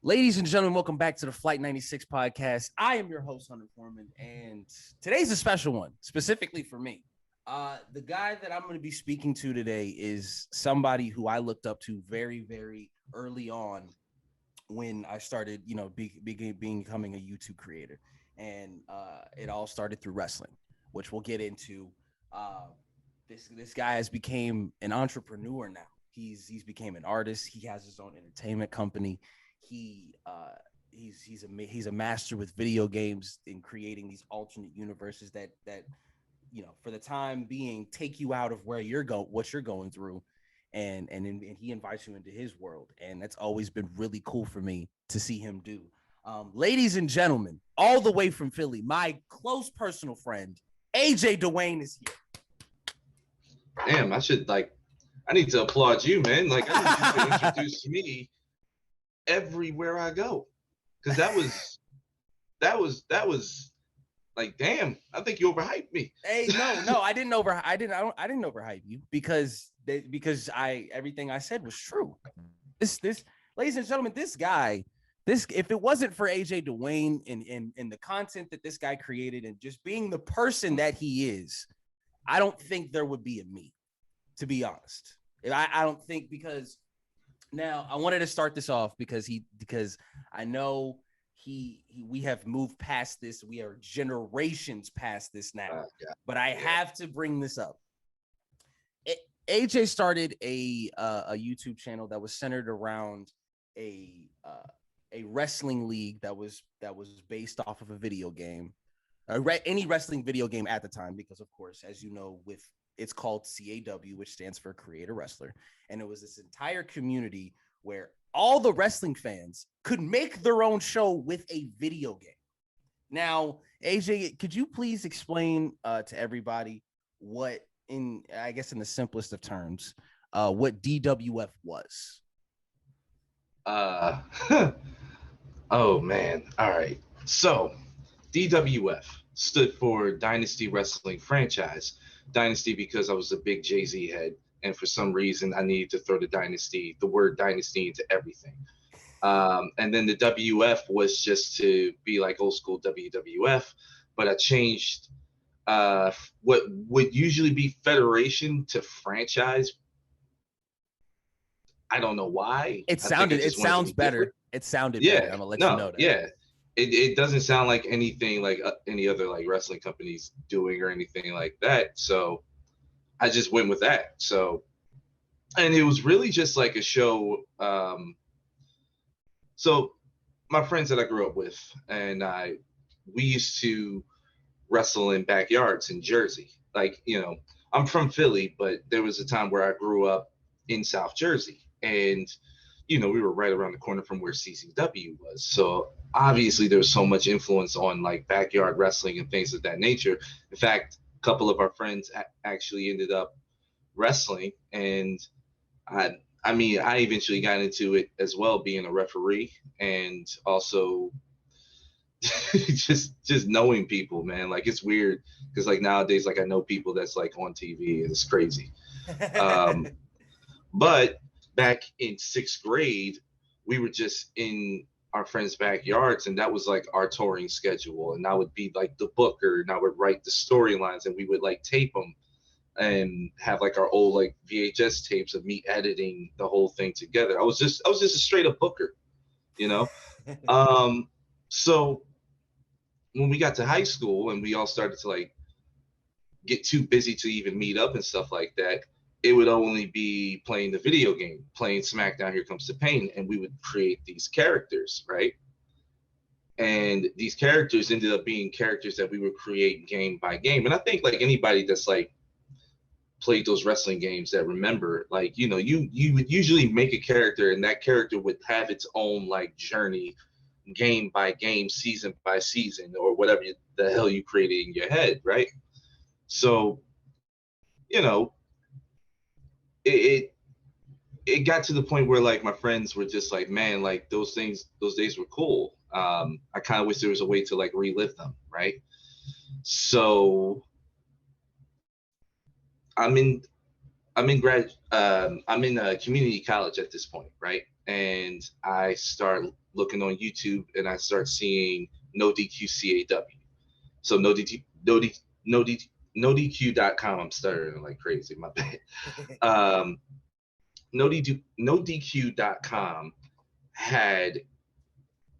Ladies and gentlemen, welcome back to the Flight 96 podcast. I am your host, Hunter Foreman, and today's a special one, specifically for me. The guy that I'm going to be speaking to today is somebody who I looked up to very, very early on when I started, becoming a YouTube creator. And it all started through wrestling, which we'll get into. This guy has became an entrepreneur now. He's became an artist. He has his own entertainment company. He's a master with video games in creating these alternate universes that for the time being take you out of where what you're going through, and he invites you into his world, and that's always been really cool for me to see him do. Ladies and gentlemen, all the way from Philly, my close personal friend AJ Dwayne is here. Damn, I need to applaud you, man. Like, I need you to introduce me everywhere I go, because that was like, damn, I think you overhyped me. Hey, no, I didn't overhype you because everything I said was true. This, ladies and gentlemen, this guy, if it wasn't for AJ Dwayne and the content that this guy created and just being the person that he is, I don't think there would be a me, to be honest. I don't think, because now I wanted to start this off because I know we have moved past this. We are generations past this now, but I have to bring this up. AJ started a YouTube channel that was centered around a wrestling league that was based off of a video game, any wrestling video game at the time, because of course, as you know, it's called CAW, which stands for Creator Wrestler. And it was this entire community where all the wrestling fans could make their own show with a video game. Now, AJ, could you please explain to everybody what, in the simplest of terms, what DWF was? Oh, man. All right. So, DWF stood for Dynasty Wrestling Franchise. Dynasty because I was a big Jay-Z head, and for some reason I needed to throw the word dynasty into everything. And then the WF was just to be like old school WWF, but I changed what would usually be federation to franchise. I don't know why. It sounds better. It sounded better. I'm gonna let you know that. Yeah. It doesn't sound like anything like any other like wrestling companies doing or anything like that. So I just went with that. So, and it was really just like a show. So my friends that I grew up with and we used to wrestle in backyards in Jersey. Like, I'm from Philly, but there was a time where I grew up in South Jersey, and we were right around the corner from where CCW was. So obviously there was so much influence on like backyard wrestling and things of that nature. In fact, a couple of our friends actually ended up wrestling, and I eventually got into it as well, being a referee, and also just knowing people, man. Like, it's weird because like nowadays, like I know people that's like on TV, and it's crazy. But back in 6th grade, we were just in our friends' backyards, and that was like our touring schedule. And I would be like the booker, and I would write the storylines, and we would like tape them and have like our old like VHS tapes of me editing the whole thing together. I was just a straight up booker, So when we got to high school and we all started to like get too busy to even meet up and stuff like that, it would only be playing the video game, playing SmackDown Here Comes the Pain, and we would create these characters, right? And these characters ended up being characters that we would create game by game. And I think like anybody that's like played those wrestling games that remember, like, you would usually make a character, and that character would have its own like journey, game by game, season by season, or whatever the hell you created in your head, right? So, it got to the point where like my friends were just like, man, like those days were cool. I kind of wish there was a way to like relive them, right? So I'm in community college at this point, right? And I start looking on YouTube and I start seeing No DQ CAW. So no DQ.com. I'm stuttering like crazy. My bad. No DQ.com had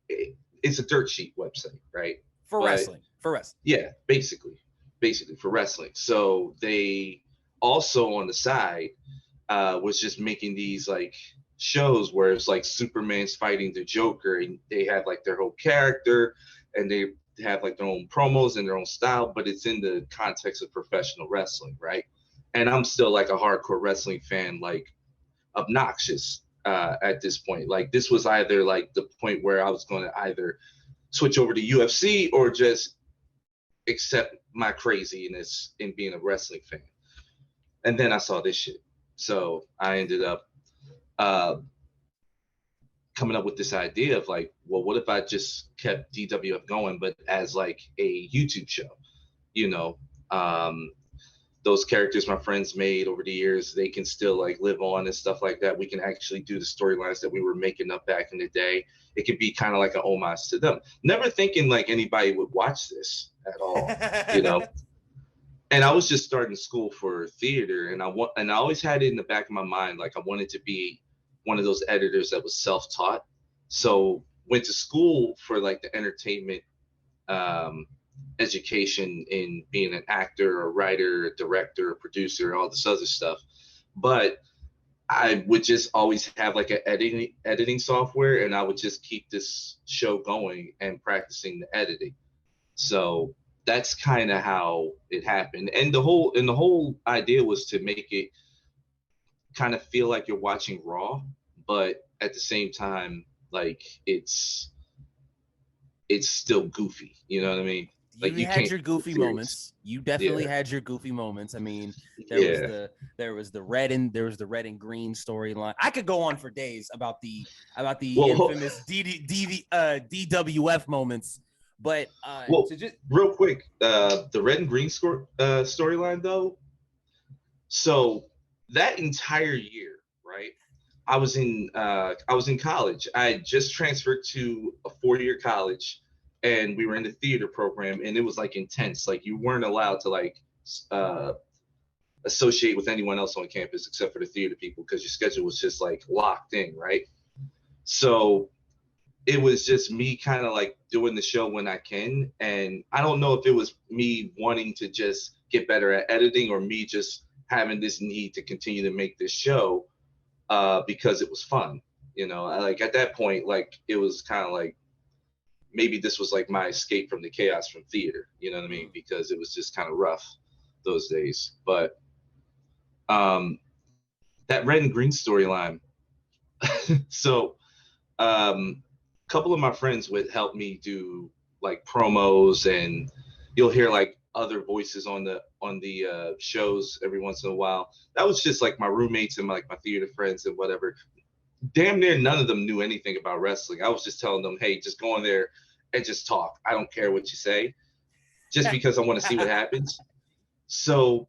it's a dirt sheet website, right? For wrestling. Yeah, basically for wrestling. So they also on the side was just making these like shows where it's like Superman's fighting the Joker, and they have like their whole character, and they have like their own promos and their own style, but it's in the context of professional wrestling, right? And I'm still like a hardcore wrestling fan, like obnoxious at this point. Like this was either like the point where I was going to either switch over to UFC or just accept my craziness in being a wrestling fan. And then I saw this shit. So I ended up coming up with this idea of like, well, what if I just kept DWF going, but as like a YouTube show, you know, those characters my friends made over the years, they can still like live on and stuff like that. We can actually do the storylines that we were making up back in the day. It could be kind of like an homage to them. Never thinking like anybody would watch this at all, you know. And I was just starting school for theater, and I always had it in the back of my mind, like I wanted to be one of those editors that was self-taught. So went to school for like the entertainment education in being an actor, a writer, a director, a producer, all this other stuff. But I would just always have like an editing software, and I would just keep this show going and practicing the editing. So that's kind of how it happened. And the whole idea was to make it kind of feel like you're watching Raw, but at the same time, like it's still goofy. You know what I mean? Like you had your goofy moments. You definitely had your goofy moments. I mean, there was the red and green storyline. I could go on for days about the infamous DWF moments. But real quick, the red and green storyline though. So that entire year, right? I was in college. I had just transferred to a 4-year college, and we were in the theater program, and it was like intense. Like you weren't allowed to like associate with anyone else on campus except for the theater people, because your schedule was just like locked in, right? So it was just me kind of like doing the show when I can. And I don't know if it was me wanting to just get better at editing or me just having this need to continue to make this show because it was fun. You know, like at that point, like it was kind of like maybe this was like my escape from the chaos from theater. You know what I mean? Because it was just kind of rough those days. But that red and green storyline. So couple of my friends would help me do like promos, and you'll hear like other voices on the shows every once in a while. That was just like my roommates and my theater friends and whatever. Damn near none of them knew anything about wrestling. I was just telling them, hey, just go in there and just talk. I don't care what you say, just because I want to see what happens. So,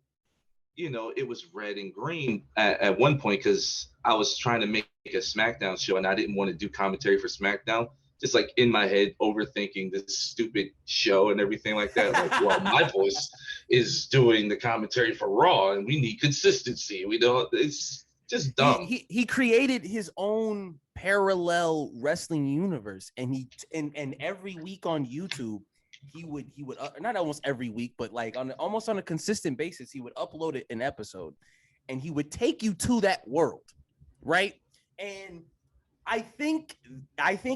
you know, it was red and green at one point because I was trying to make a SmackDown show and I didn't want to do commentary for SmackDown. Just like in my head, overthinking this stupid show and everything like that. Like, well, my voice is doing the commentary for Raw, and we need consistency. We don't. It's just dumb. He created his own parallel wrestling universe, and and every week on YouTube, he would not almost every week, but like almost on a consistent basis, he would upload an episode, and he would take you to that world, right? And I think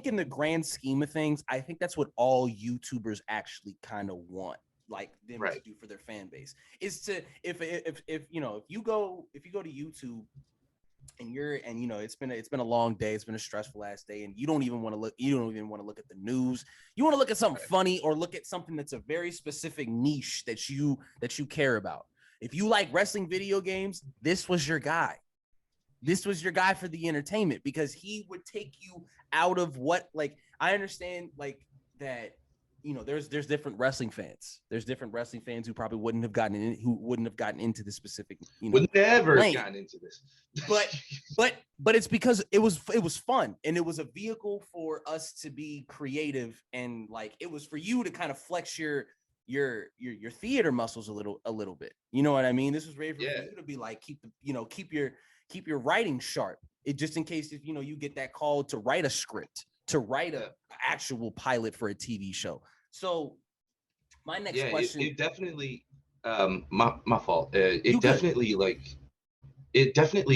in the grand scheme of things, I think that's what all YouTubers actually kind of want, like them to do for their fan base, is to if you go to YouTube and it's been a long day, it's been a stressful last day, and you don't even want to look at the news. You want to look at something funny or look at something that's a very specific niche that you care about. If you like wrestling video games, this was your guy. This was your guy for the entertainment, because he would take you out of what, like, I understand like that you know, there's different wrestling fans. There's different wrestling fans who probably wouldn't have gotten into the specific, you know, would never have lane. gotten into this. but it's because it was fun, and it was a vehicle for us to be creative, and like it was for you to kind of flex your theater muscles a little bit. You know what I mean? This was ready for you to be like, keep your writing sharp. It just in case if, you know, you get that call to write a script, to write a actual pilot for a TV show. So my next question. It definitely my fault. It definitely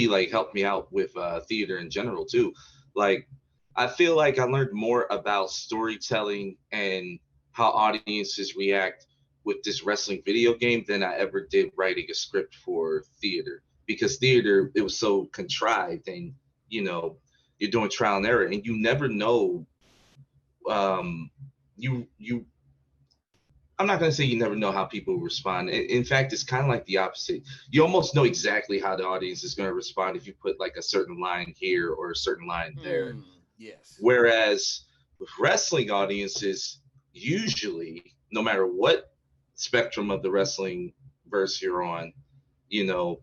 like helped me out with theater in general too. Like I feel like I learned more about storytelling and how audiences react with this wrestling video game than I ever did writing a script for theater, because theater, it was so contrived, and you know, you're doing trial and error, and you never know. You I'm not going to say you never know how people respond. In fact, it's kind of like the opposite. You almost know exactly how the audience is going to respond if you put like a certain line here or a certain line there. Yes. Whereas with wrestling audiences, usually, no matter what spectrum of the wrestling verse you're on, you know,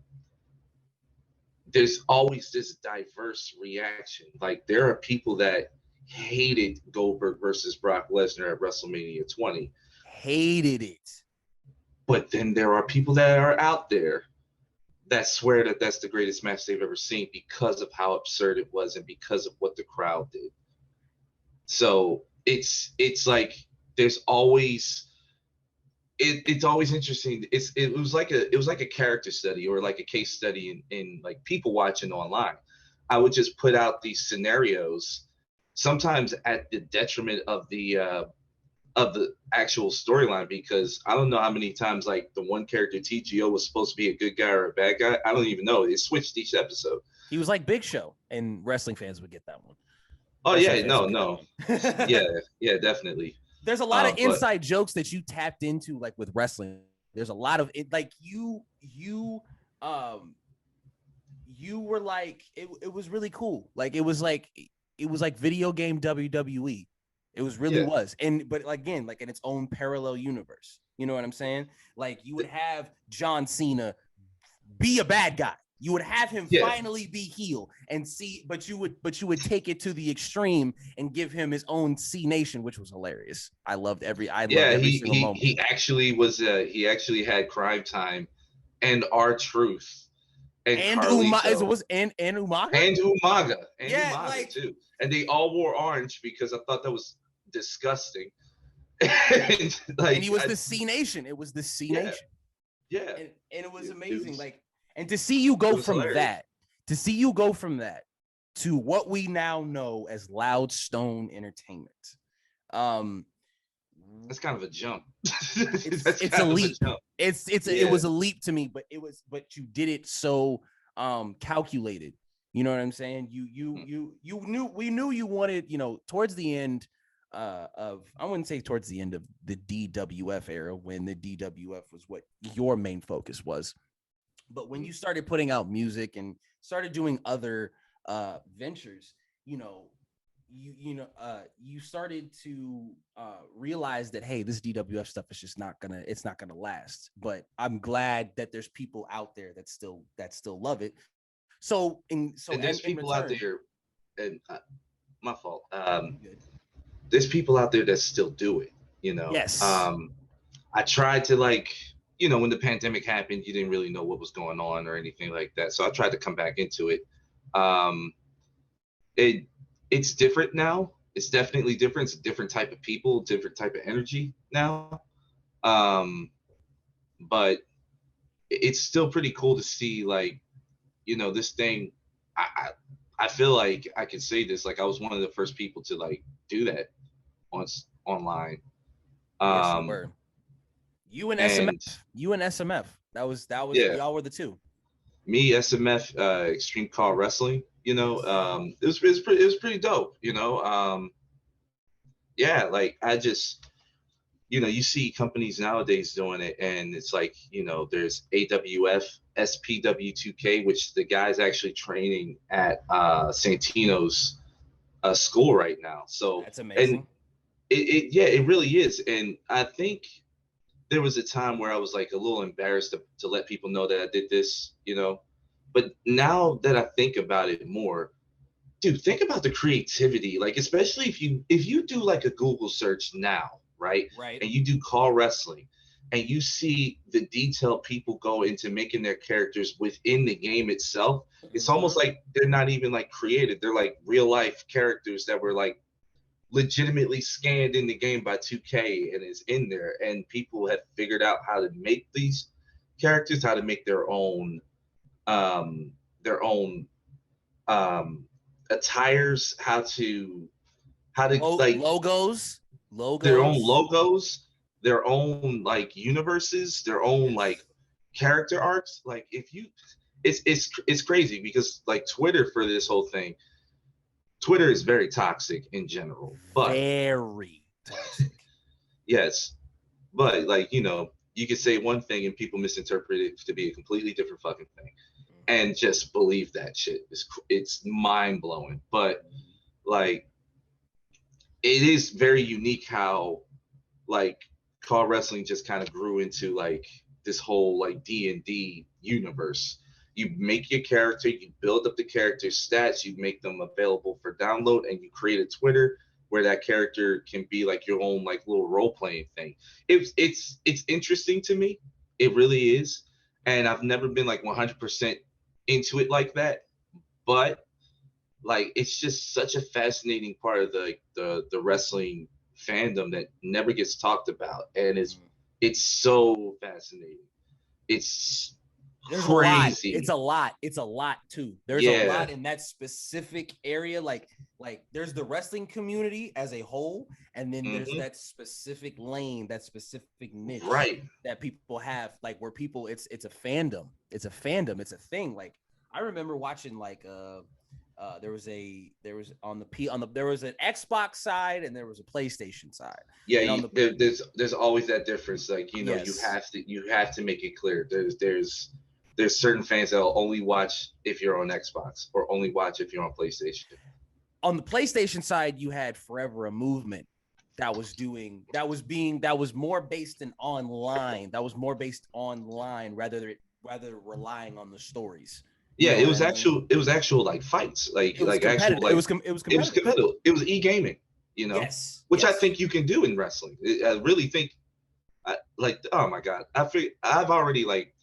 there's always this diverse reaction. Like there are people that hated Goldberg versus Brock Lesnar at WrestleMania 20. Hated it. But then there are people that are out there that swear that that's the greatest match they've ever seen because of how absurd it was and because of what the crowd did. So it's like there's always it's always interesting. It was like a character study or like a case study in like people watching online. I would just put out these scenarios, sometimes at the detriment of the actual storyline, because I don't know how many times like the one character TGO was supposed to be a good guy or a bad guy. I don't even know. It switched each episode. He was like Big Show, and wrestling fans would get that one. Oh yeah, no. yeah, definitely. There's a lot of inside jokes that you tapped into, like with wrestling. There's a lot of it, like you were like it was really cool. Like it was like video game WWE. It was really was. But again, like in its own parallel universe. You know what I'm saying? Like you would have John Cena be a bad guy. You would have him finally be heel and see, but you would take it to the extreme and give him his own C Nation, which was hilarious. I loved every single moment. He actually had Crime Time and R-Truth and Umaga too, and they all wore orange because I thought that was disgusting. and he was the C Nation. It was the C Nation. Yeah, and it was amazing. And to see you go from that, to what we now know as Loud Stone Entertainment. That's kind of a jump. It's a leap. It was a leap to me, but you did it so calculated. You know what I'm saying? We knew you wanted, you know, towards the end I wouldn't say towards the end of the DWF era, when the DWF was what your main focus was. But when you started putting out music and started doing other ventures, you started to realize that, hey, this DWF stuff is just not gonna last. But I'm glad that there's people out there that still love it. So there's people out there, and my fault. There's people out there that still do it. You know. Yes. I tried to, like, you know, when the pandemic happened, you didn't really know what was going on or anything like that. So I tried to come back into it. It's different now. It's definitely different. It's a different type of people, different type of energy now. But it's still pretty cool to see, like, you know, this thing. I feel like I can say this, like I was one of the first people to like do that online. Yes, you were. You and SMF. That was y'all were the two. Me, SMF, Extreme Call Wrestling. You know, it was pretty dope. You know, like I just, you know, you see companies nowadays doing it, and it's like, you know, there's AWF, SPW2K, which the guy's actually training at Santino's school right now. So that's amazing. it really is. And I think there was a time where I was like a little embarrassed to let people know that I did this, but now that I think about it more, dude, think about the creativity, like especially if you do like a Google search now, right? Right. And you do call wrestling and you see the detail people go into making their characters within the game itself, it's almost like they're not even like created. They're like real life characters that were like legitimately scanned in the game by 2K and is in there. And people have figured out how to make these characters, how to make their own attires, how to like their own logos. logos, their own like universes, their own like Yes. character arcs. Like if you, it's crazy because like Twitter for this whole thing, Twitter is very toxic in general, but Very toxic. yes, but like you could say one thing and people misinterpret it to be a completely different fucking thing, and just believe that shit. It's mind blowing, but like it is very unique how like car wrestling just kind of grew into like this whole like D&D universe. You make your character, you build up the character stats, you make them available for download, and you create a Twitter where that character can be like your own like little role playing thing. It's interesting to me. It really is, and I've never been like 100% into it like that, but like it's just such a fascinating part of the wrestling fandom that never gets talked about, and it's so fascinating. It's There's a lot. crazy. It's a lot too. There's a Yeah. lot in that specific area. Like there's the wrestling community as a whole, and then there's Hmm. that specific lane, that specific niche Right. that people have, like where people it's a fandom. It's a fandom. It's a thing. Like I remember watching like there was there was an Xbox side and there was a PlayStation side. Yeah, And on the there's always that difference. Like yes. you have to make it clear. There's certain fans that will only watch if you're on Xbox or only watch if you're on PlayStation. On the PlayStation side, you had Forever a Movement that was more based in online. That was more based online rather relying on the stories. You Yeah, know what I mean? it was actual like fights, It was like actual competitive. like It was it was competitive. competitive. It was e-gaming, Yes. which I Yes. think you can do in wrestling. I really think, like, oh my god, I've already like,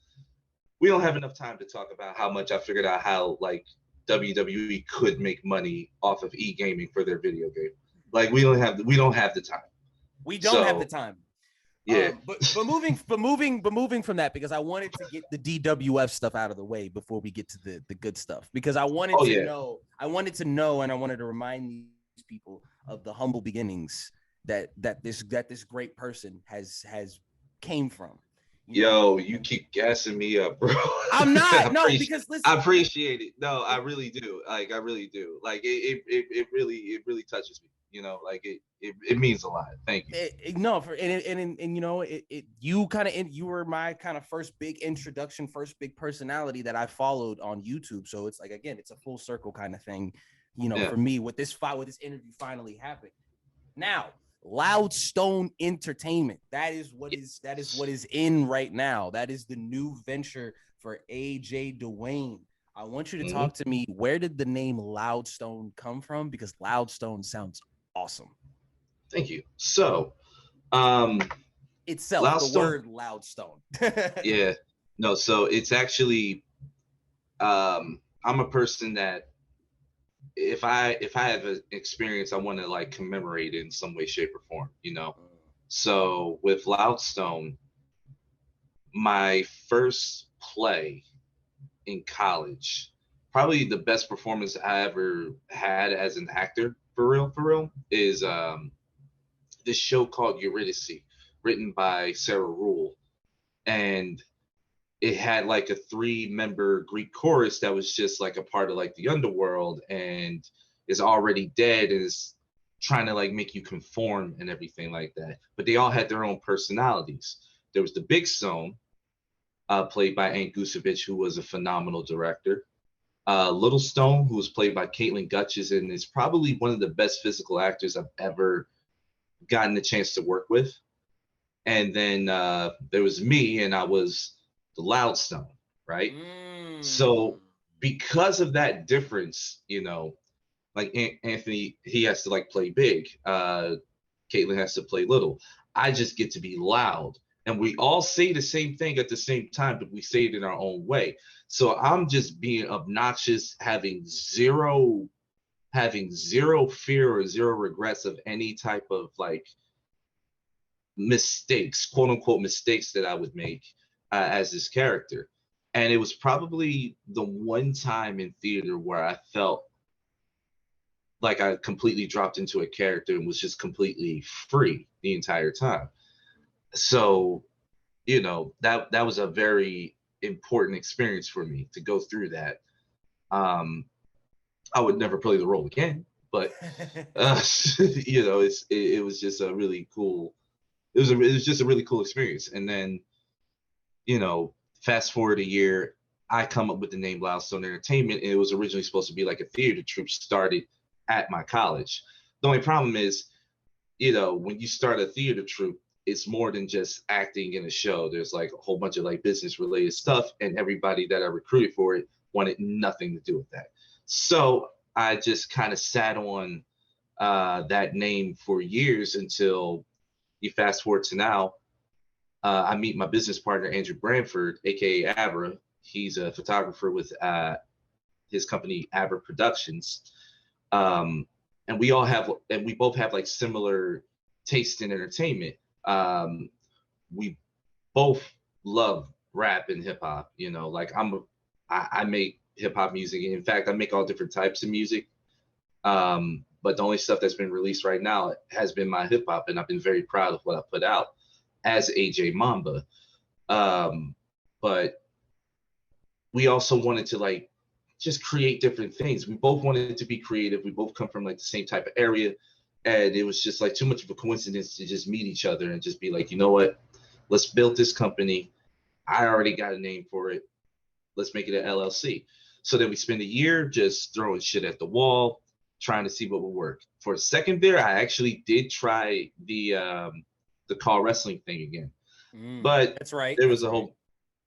we don't have enough time to talk about how much I figured out how like WWE could make money off of e-gaming for their video game. Like we don't have the time. We don't have the So time. yeah. But moving from that, because I wanted to get the DWF stuff out of the way before we get to the good stuff, because I wanted Oh to yeah. know, and I wanted to remind these people of the humble beginnings that this great person has came from. Yo, you keep gassing me up, bro. I'm not, no, because I listen, appreciate it. No, I really do. Like I really do. Like it really touches me. Like it means a lot. Thank you. no, for and you were my kind of first big introduction, first big personality that I followed on YouTube. So it's like, again, it's a full circle kind of thing, Yeah. for me, with this interview finally happening. Now, Loudstone Entertainment. That is what is in right now. That is the new venture for AJ Dwayne. I want you to talk to me. Where did the name Loudstone come from? Because Loudstone sounds awesome. Thank you. So, Itself, the Loudstone. word Loudstone. Yeah. No. So it's actually, I'm a person that if I have an experience, I want to like commemorate it in some way, shape, or form. So with Loudstone, my first play in college, probably the best performance I ever had as an actor, for real, is this show called Eurydice, written by Sarah Rule, and it had like a 3-member Greek chorus that was just like a part of like the underworld and is already dead and is trying to like make you conform and everything like that. But they all had their own personalities. There was the Big Stone, played by Ant Gusevich, who was a phenomenal director. Little Stone, who was played by Caitlin Gutches, and is probably one of the best physical actors I've ever gotten the chance to work with. And then there was me, and I was the Loudstone, right? So because of that difference, like Anthony, he has to like play big. Caitlin has to play little. I just get to be loud. And we all say the same thing at the same time, but we say it in our own way. So I'm just being obnoxious, having zero fear or zero regrets of any type of like mistakes, quote unquote mistakes that I would make as this character. And it was probably the one time in theater where I felt like I completely dropped into a character and was just completely free the entire time. So, that was a very important experience for me to go through that. I would never play the role again, but it was just a really cool. It was just a really cool experience. And then, fast forward a year, I come up with the name Loudstone Entertainment, and it was originally supposed to be like a theater troupe started at my college. The only problem is, when you start a theater troupe, it's more than just acting in a show. There's like a whole bunch of like business related stuff, and everybody that I recruited for it wanted nothing to do with that. So I just kind of sat on that name for years until you fast forward to now. I meet my business partner, Andrew Branford, aka Abra. He's a photographer with his company, Abra Productions. And we both have like similar taste in entertainment. We both love rap and hip hop, like I make hip hop music. In fact, I make all different types of music. But the only stuff that's been released right now has been my hip hop, and I've been very proud of what I put out as AJ Mamba. But we also wanted to like just create different things. We both wanted to be creative. We both come from like the same type of area. And it was just like too much of a coincidence to just meet each other and just be like, you know what, let's build this company. I already got a name for it. Let's make it an LLC. So then we spend a year just throwing shit at the wall, trying to see what would work. For a second there, I actually did try the call wrestling thing again. But that's right. There was a whole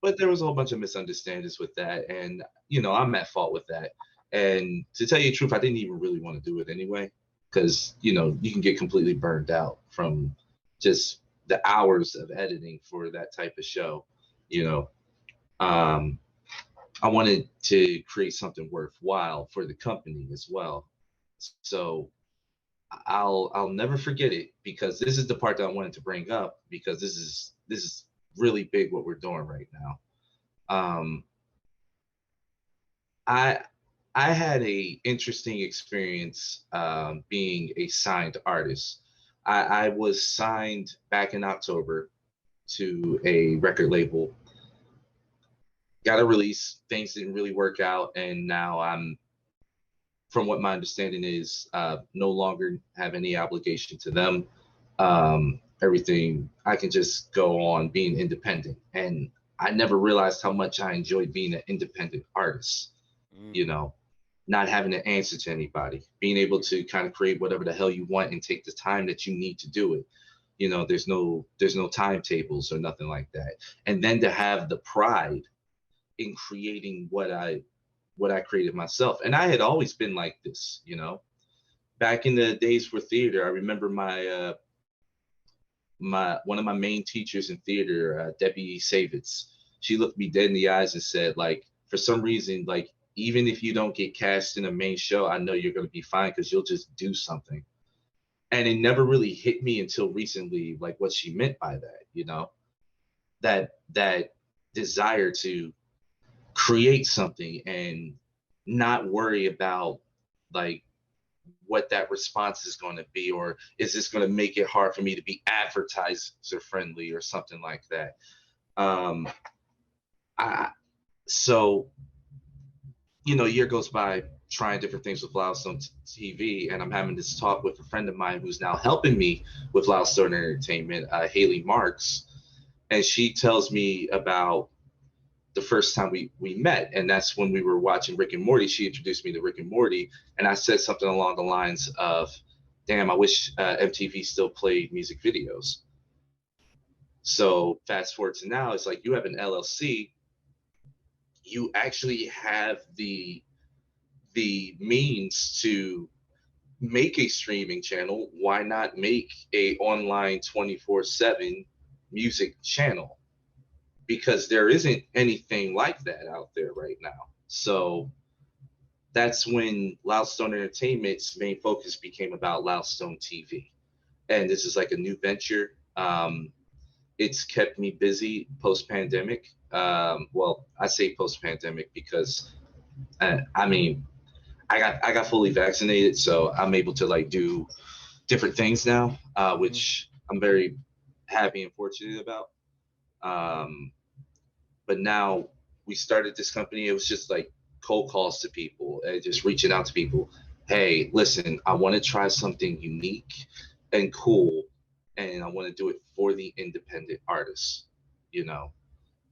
bunch of misunderstandings with that. And, I'm at fault with that. And to tell you the truth, I didn't even really want to do it anyway. Because, you can get completely burned out from just the hours of editing for that type of show. I wanted to create something worthwhile for the company as well. So I'll never forget it, because this is the part that I wanted to bring up, because this is really big what we're doing right now. I had a interesting experience being a signed artist. I was signed back in October to a record label. Got a release, things didn't really work out, and now I'm, from what my understanding is, no longer have any obligation to them. Everything, I can just go on being independent. And I never realized how much I enjoyed being an independent artist. Not having to answer to anybody, being able to kind of create whatever the hell you want and take the time that you need to do it. There's no timetables or nothing like that. And then to have the pride in creating what I created myself. And I had always been like this, back in the days for theater. I remember my one of my main teachers in theater, Debbie Savitz, she looked me dead in the eyes and said, like, for some reason, like, even if you don't get cast in a main show, I know you're going to be fine because you'll just do something. And it never really hit me until recently, like what she meant by that, that desire to create something and not worry about like what that response is going to be, or is this going to make it hard for me to be advertiser friendly or something like that. So year goes by trying different things with Loudstone TV, and I'm having this talk with a friend of mine who's now helping me with Loudstone Entertainment, Haley Marks, and she tells me about the first time we met, and that's when we were watching Rick and Morty. She introduced me to Rick and Morty, and I said something along the lines of, damn, I wish MTV still played music videos. So fast forward to now, it's like you have an LLC, you actually have the means to make a streaming channel. Why not make a online 24/7 music channel? Because there isn't anything like that out there right now. So that's when Loudstone Entertainment's main focus became about Loudstone TV. And this is like a new venture. It's kept me busy post-pandemic. Well, I say post-pandemic because I mean, I got fully vaccinated, so I'm able to like do different things now, which I'm very happy and fortunate about. But now we started this company. It was just like cold calls to people and just reaching out to people. Hey, listen, I want to try something unique and cool, and I want to do it for the independent artists. You know,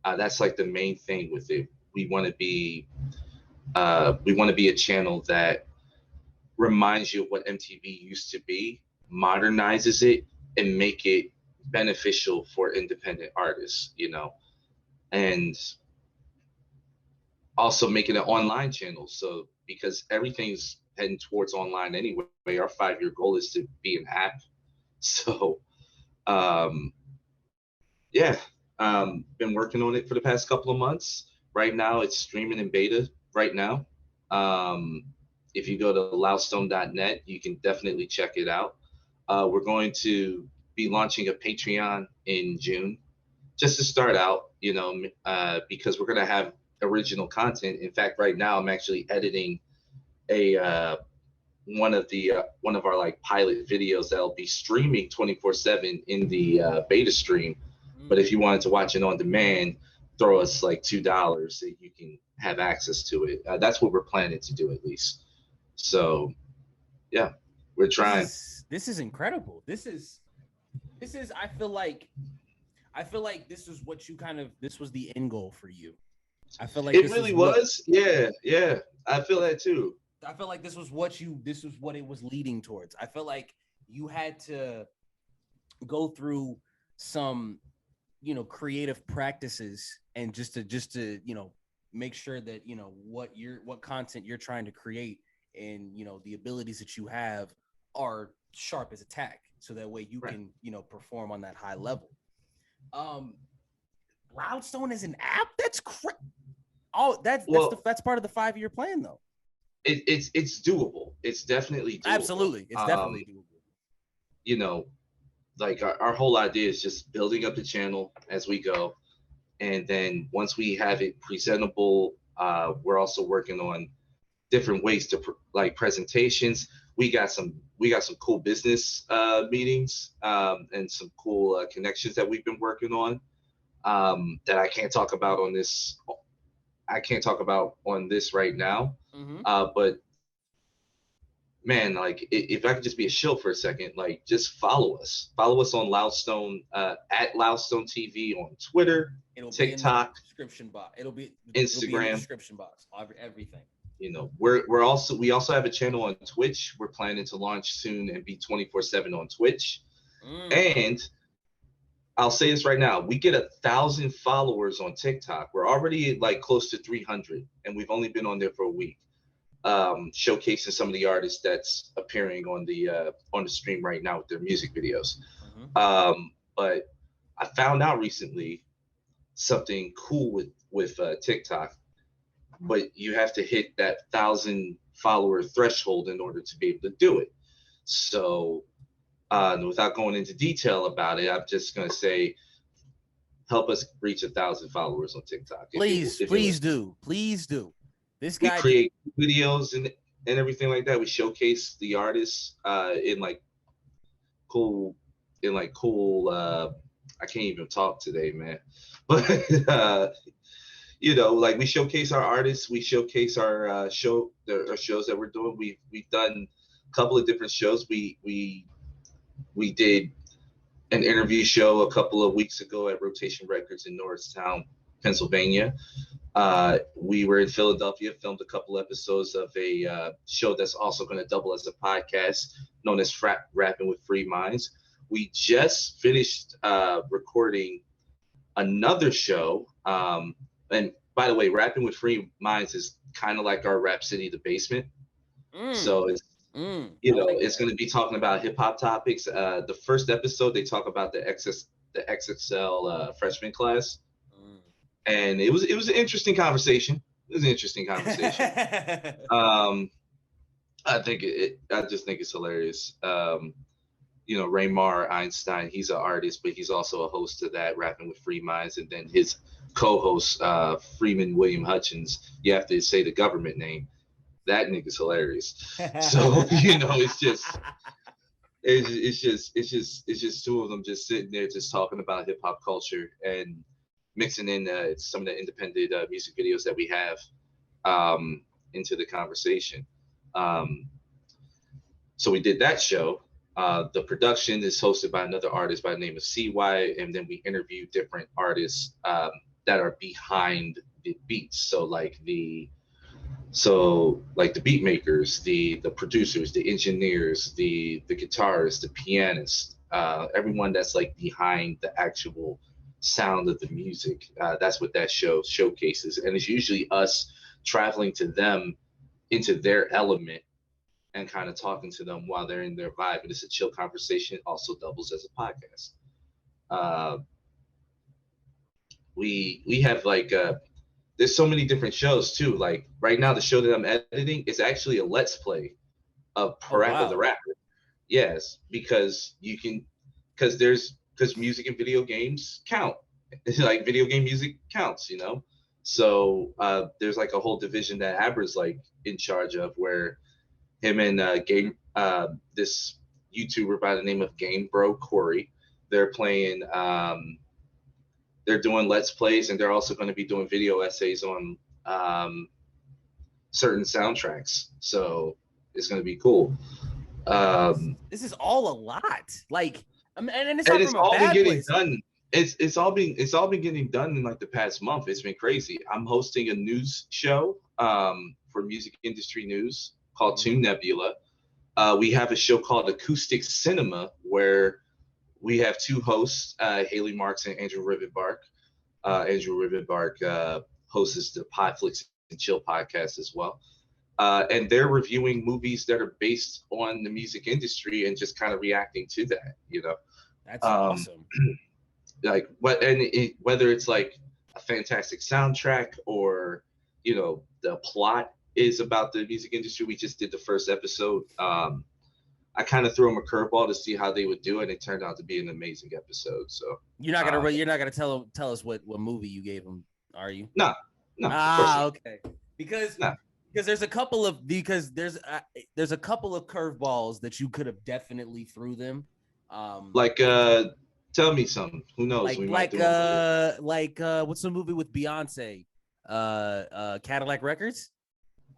that's like the main thing with it. We want to be a channel that reminds you of what MTV used to be, modernizes it, and make it beneficial for independent artists. You know, and also making an online channel. So because everything's heading towards online anyway, our 5-year goal is to be an app. So yeah, been working on it for the past couple of months. Right now it's streaming in beta right now. If you go to loudstone.net, you can definitely check it out. We're going to be launching a Patreon in June just to start out, you know, because we're going to have original content. In fact, right now I'm actually editing a one of our like pilot videos that'll be streaming 24/7 in the beta stream. But if you wanted to watch it on demand, throw us like $2 so you can have access to it. That's what we're planning to do, at least. So yeah, we're trying. This is incredible. This is I feel like this is what you this was the end goal for you. I feel like it really was. Yeah. I feel that too. I feel like this was what it was leading towards. I feel like you had to go through some, you know, creative practices and just to, you know, make sure that, you know, what content you're trying to create and, you know, the abilities that you have are sharp as a tack. So that way you can, you know, perform on that high level. Loudstone is an app? That's crazy. Oh, that's part of the 5-year plan, though. It's doable. It's definitely doable. Absolutely, it's definitely doable. You know, like our whole idea is just building up the channel as we go, and then once we have it presentable, we're also working on different ways to like presentations. We got some cool business meetings and some cool connections that we've been working on that I can't talk about on this. I can't talk about on this right now. But man, like if I could just be a shill for a second, like just follow us on Loudstone at Loudstone TV on Twitter, TikTok, in the description box. It'll be Instagram, it'll be in the description box. Everything. You know, we also have a channel on Twitch. We're planning to launch soon and be 24/7 on Twitch. And I'll say this right now: we get 1,000 followers on TikTok. We're already like close to 300, and we've only been on there for a week, showcasing some of the artists that's appearing on the stream right now with their music videos. But I found out recently something cool with TikTok, but you have to hit that 1,000 follower threshold in order to be able to do it. So without going into detail about it, I'm just going to say, help us reach 1,000 followers on TikTok. Please do. This guy, we create videos and everything like that. We showcase the artists in cool. I can't even talk today, man. But you know, like we showcase our artists. We showcase our shows that we're doing. We've done a couple of different shows. We did an interview show a couple of weeks ago at Rotation Records in Norristown, Pennsylvania. We were in Philadelphia, filmed a couple episodes of a show that's also going to double as a podcast known as Rapping with Free Minds. We just finished recording another show. And by the way, Rapping with Free Minds is kind of like our Rap City, the basement. So it's, it's going to be talking about hip hop topics. The first episode, they talk about the XXL freshman class. And it was an interesting conversation. I just think it's hilarious. Raymar Einstein, he's an artist, but he's also a host of that Rapping with Free Minds. And then his co-host, Freeman William Hutchins, you have to say the government name. That nigga's hilarious. So, it's just two of them just sitting there just talking about hip hop culture and mixing in some of the independent music videos that we have into the conversation. So we did that show. The production is hosted by another artist by the name of CY, and then we interview different artists that are behind the beats. So like the beat makers, the producers, the engineers, the guitarists, the pianists, everyone that's like behind the actual sound of the music. That's what that show showcases, and it's usually us traveling to them into their element and kind of talking to them while they're in their vibe. And it's a chill conversation. It also doubles as a podcast. We have there's so many different shows too. Like right now, the show that I'm editing is actually a let's play of Parappa the Rapper. Yes, because music and video games count. Like video game music counts, So there's like a whole division that Abra's like in charge of, where him and this YouTuber by the name of Game Bro Corey, they're playing. They're doing let's plays, and they're also going to be doing video essays on certain soundtracks. So it's going to be cool. This is all a lot. Like, and it's all been getting done. It's all been getting done in like the past month. It's been crazy. I'm hosting a news show for music industry news called Tune Nebula. We have a show called Acoustic Cinema, where we have two hosts, Haley Marks and Andrew Rivenbark. Andrew Rivenbark hosts the Podflix and Chill podcast as well. And they're reviewing movies that are based on the music industry and just kind of reacting to that, That's awesome. Whether it's like a fantastic soundtrack or, the plot is about the music industry. We just did the first episode. I kind of threw them a curveball to see how they would do it. It turned out to be an amazing episode. So you're not gonna tell us what movie you gave them, are you? No. Okay. Because there's a couple of curveballs that you could have definitely threw them. Tell me something. Who knows? What's the movie with Beyonce? Cadillac Records.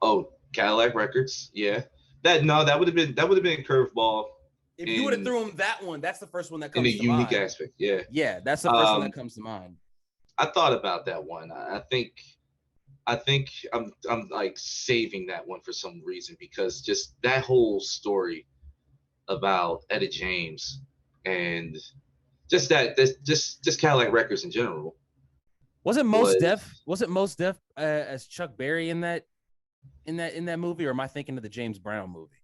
Oh, Cadillac Records. Yeah. That would have been a curveball. If you would have thrown that one, that's the first one that comes to mind. In a unique aspect, yeah. Yeah, that's the first one that comes to mind. I thought about that one. I think I'm like saving that one for some reason, because just that whole story about Etta James and just Cadillac Records in general. Wasn't Mos Def as Chuck Berry in that movie, or am I thinking of the James Brown movie?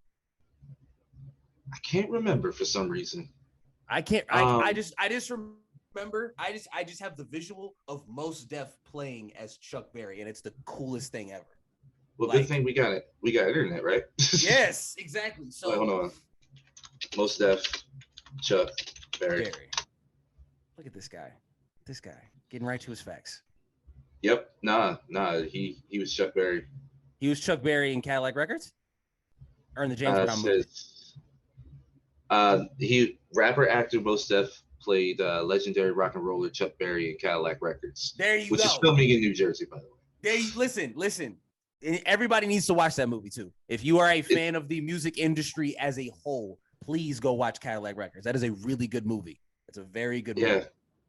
I can't remember for some reason. I can't. I just remember. I just have the visual of Mos Def playing as Chuck Berry, and it's the coolest thing ever. Well, good thing we got it. We got internet, right? Yes, exactly. So wait, hold on. Mos Def, Chuck Berry. Look at this guy. This guy getting right to his facts. Yep. Nah. He was Chuck Berry. He was Chuck Berry in Cadillac Records, or in the James Brown movie. Rapper actor Mos Def played legendary rock and roller Chuck Berry in Cadillac Records. There you go. Which is filming in New Jersey, by the way. Listen. Everybody needs to watch that movie too. If you are a fan of the music industry as a whole, please go watch Cadillac Records. That is a really good movie. It's a very good movie. Yeah,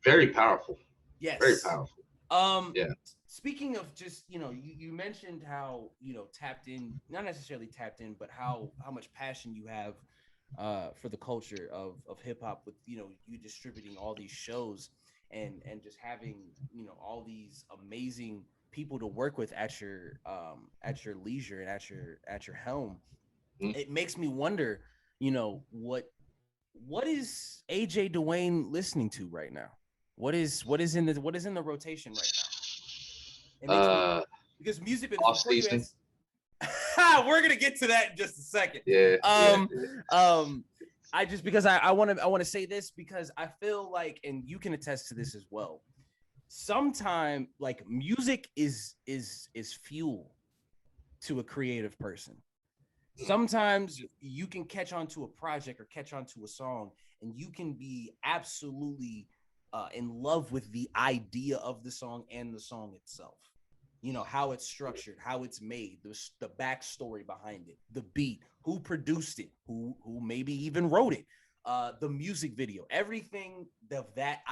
very powerful. Yes. Very powerful. Yeah. speaking of just, you mentioned how, tapped in, not necessarily tapped in, but how much passion you have for the culture of hip hop with, you distributing all these shows and just having, all these amazing people to work with at your leisure and at your helm. Mhm. It makes me wonder, what is AJ Dwayne listening to right now? What is in the rotation right now? It makes me Uh, because music. Off Before you season. answer, we're gonna get to that in just a second. Yeah, yeah, I just because I want to say this because I feel like, and you can attest to this as well. Sometimes like music is fuel to a creative person. Sometimes you can catch on to a project or catch on to a song, and you can be absolutely in love with the idea of the song and the song itself. How it's structured, how it's made, the backstory behind it, the beat, who produced it, who maybe even wrote it, the music video, everything that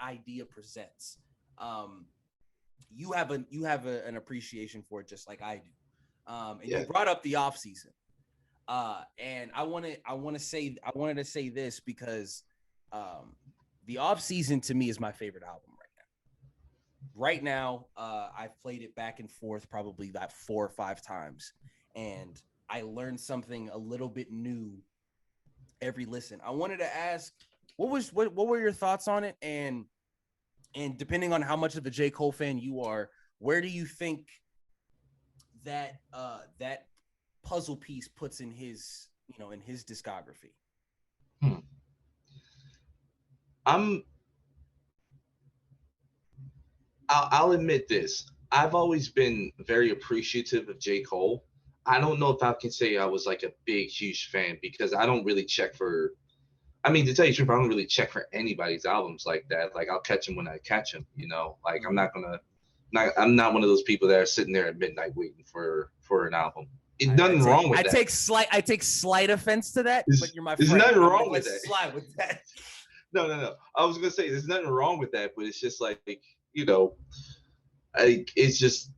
idea presents. Um, an appreciation for it just like I do. And yeah. you brought up the off season. And I wanted to say this because the off season to me is my favorite album right now. I've played it back and forth probably about 4 or 5 times, and I learned something a little bit new every listen. I wanted to ask, what were your thoughts on it, and depending on how much of a J. Cole fan you are, where do you think that puzzle piece puts in his in his discography? Hmm. I'm I'll admit this. I've always been very appreciative of J. Cole. I don't know if I can say I was like a big, huge fan because I don't really check for. I mean, to tell you the truth, I don't really check for anybody's albums like that. Like I'll catch them when I catch them. Like I'm not gonna. I'm not one of those people that are sitting there at midnight waiting for an album. Nothing wrong with that. I take slight offense to that, but you're my friend. There's nothing wrong with that. Slide with that. No. I was gonna say there's nothing wrong with that, but it's just like it's just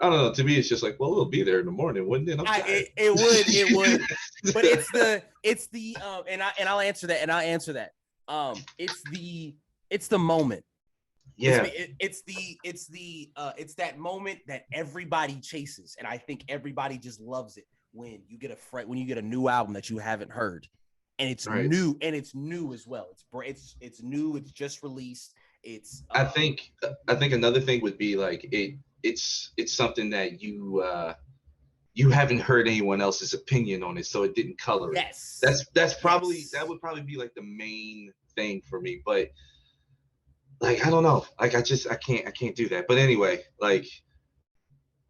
I don't know. To me, it's just like, well, it'll be there in the morning, wouldn't it? It would. But it's the and I'll answer that. It's the moment. Yeah. It's that moment that everybody chases, and I think everybody just loves it when you get a new album that you haven't heard, and it's Right. new as well. It's new. It's just released. It's. I think another thing would be like it's something that you haven't heard anyone else's opinion on it, so it didn't color it. Yes. That would probably be like the main thing for me, but. Like I don't know, like I can't do that. But anyway, like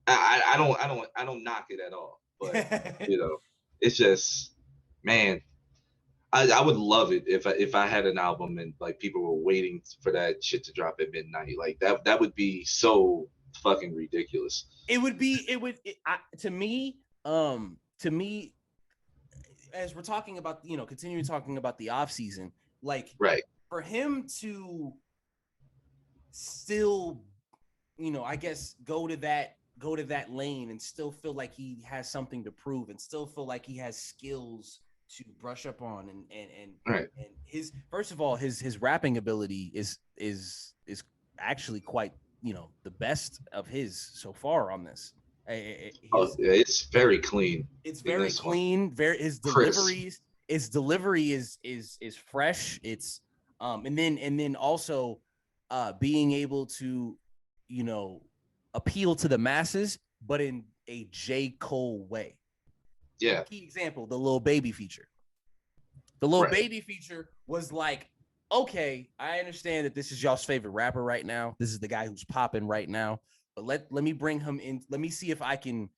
I don't knock it at all. But it's just, man, I would love it if I had an album and like people were waiting for that shit to drop at midnight. Like that would be so fucking ridiculous. To me, as we're talking about, continuing talking about the off season, like right. For him to still, I guess go to that lane and still feel like he has something to prove and still feel like he has skills to brush up on and right. And his, first of all, his rapping ability is actually quite, the best of his so far on this. It's very clean. It's very clean. His delivery is fresh. It's and then also being able to, appeal to the masses, but in a J. Cole way. Yeah. Key example, the Lil Baby feature. The Lil Baby feature was like, okay, I understand that this is y'all's favorite rapper right now. This is the guy who's popping right now. But let me bring him in. Let me see if I can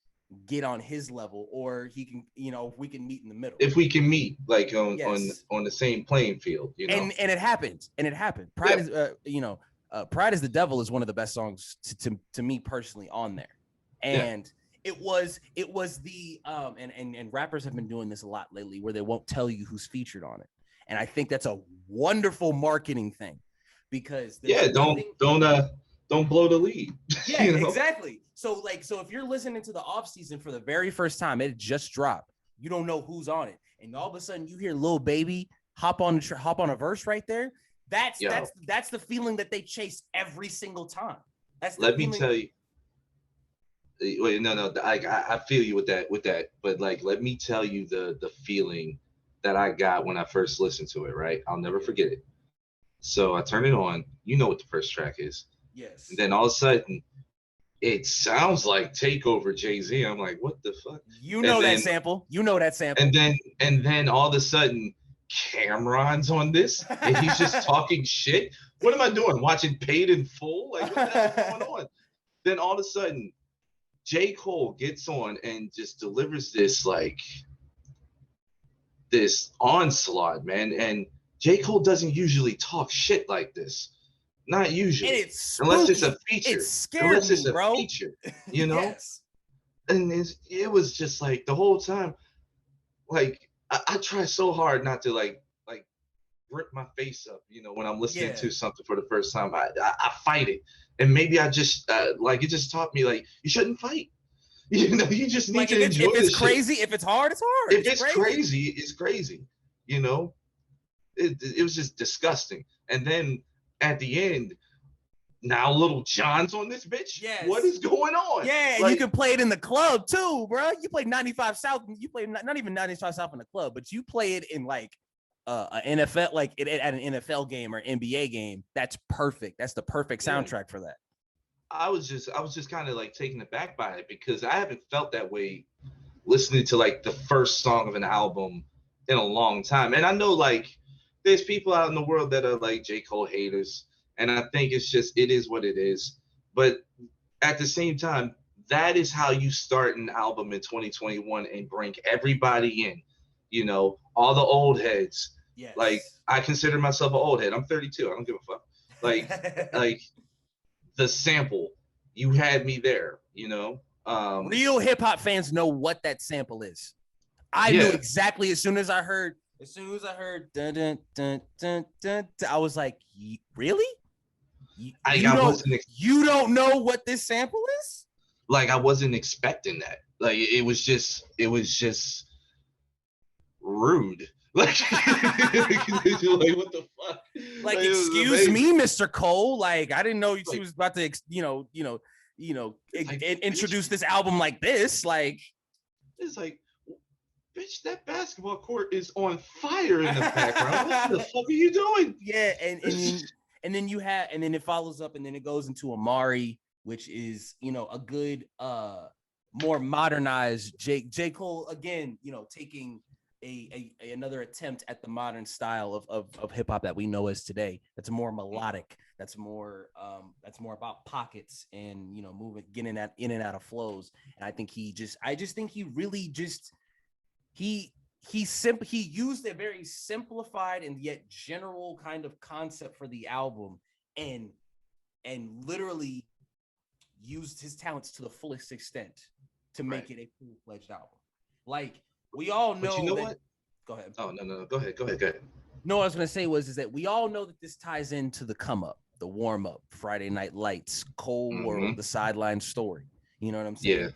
get on his level, or he can, if we can meet in the middle. If we can meet like on the same playing field, And it happened. Pride is Pride is the Devil is one of the best songs to me personally on there. And it was the and rappers have been doing this a lot lately where they won't tell you who's featured on it. And I think that's a wonderful marketing thing because don't don't blow the lead. Yeah, you know? exactly. So if you're listening to the off season for the very first time, it just dropped. You don't know who's on it, and all of a sudden you hear Lil Baby hop on a verse right there. That's the feeling that they chase every single time. That's the Let feeling. Me tell you. Wait, no. I feel you with that. But like, let me tell you the feeling that I got when I first listened to it. Right, I'll never forget it. So I turn it on. You know what the first track is. Yes. And then all of a sudden, it sounds like Takeover Jay-Z. I'm like, what the fuck? You know that sample. And then all of a sudden, Cameron's on this, and he's just talking shit. What am I doing? Watching Paid in Full? Like, what the hell's going on? Then all of a sudden, J. Cole gets on and just delivers this onslaught, man. And J. Cole doesn't usually talk shit like this. Not usually. And it's unless it's a feature. It's scary, bro. Feature, you know? Yes. And it was just like the whole time, like I try so hard not to like rip my face up, when I'm listening to something for the first time. I fight it. And maybe I just it just taught me like you shouldn't fight. You just need to enjoy it. If it's crazy, if it's hard, it's hard. If it's crazy, it's crazy. It was just disgusting. And then at the end, now Little John's on this bitch. Yes. What is going on? Yeah, you can play it in the club too, bro. You play 95 South. You play not even 95 South in the club, but you play it in like an NFL, like at an NFL game or NBA game. That's perfect. That's the perfect soundtrack for that. I was just kind of like taken aback by it because I haven't felt that way listening to like the first song of an album in a long time. And I know like there's people out in the world that are like J. Cole haters. And I think it is what it is. But at the same time, that is how you start an album in 2021 and bring everybody in, all the old heads. Yes. Like I consider myself an old head. I'm 32. I don't give a fuck. Like the sample, you had me there, Real hip hop fans know what that sample is. I knew exactly as soon as I heard dun, dun, dun, dun, dun, dun, I was like, really? You don't know what this sample is? Like I wasn't expecting that. Like it was just rude. Like, like what the fuck? Like excuse me, Mr. Cole. Like I didn't know she was about to, introduce this album like this. Like it's like, bitch, that basketball court is on fire in the background. What the fuck are you doing? Yeah, and then it follows up, and then it goes into Amari, which is a good more modernized J. Cole again, taking another attempt at the modern style of hip hop that we know as today. That's more melodic. That's more about pockets and moving, getting in and out of flows. And I think he used a very simplified and yet general kind of concept for the album and literally used his talents to the fullest extent to make it a full-fledged album. Like we all know. But you know what? Go ahead. Oh no. Go ahead. No, what I was gonna say is that we all know that this ties into the come up, the warm up, Friday Night Lights, Cold World, the sideline story. You know what I'm saying? Yeah.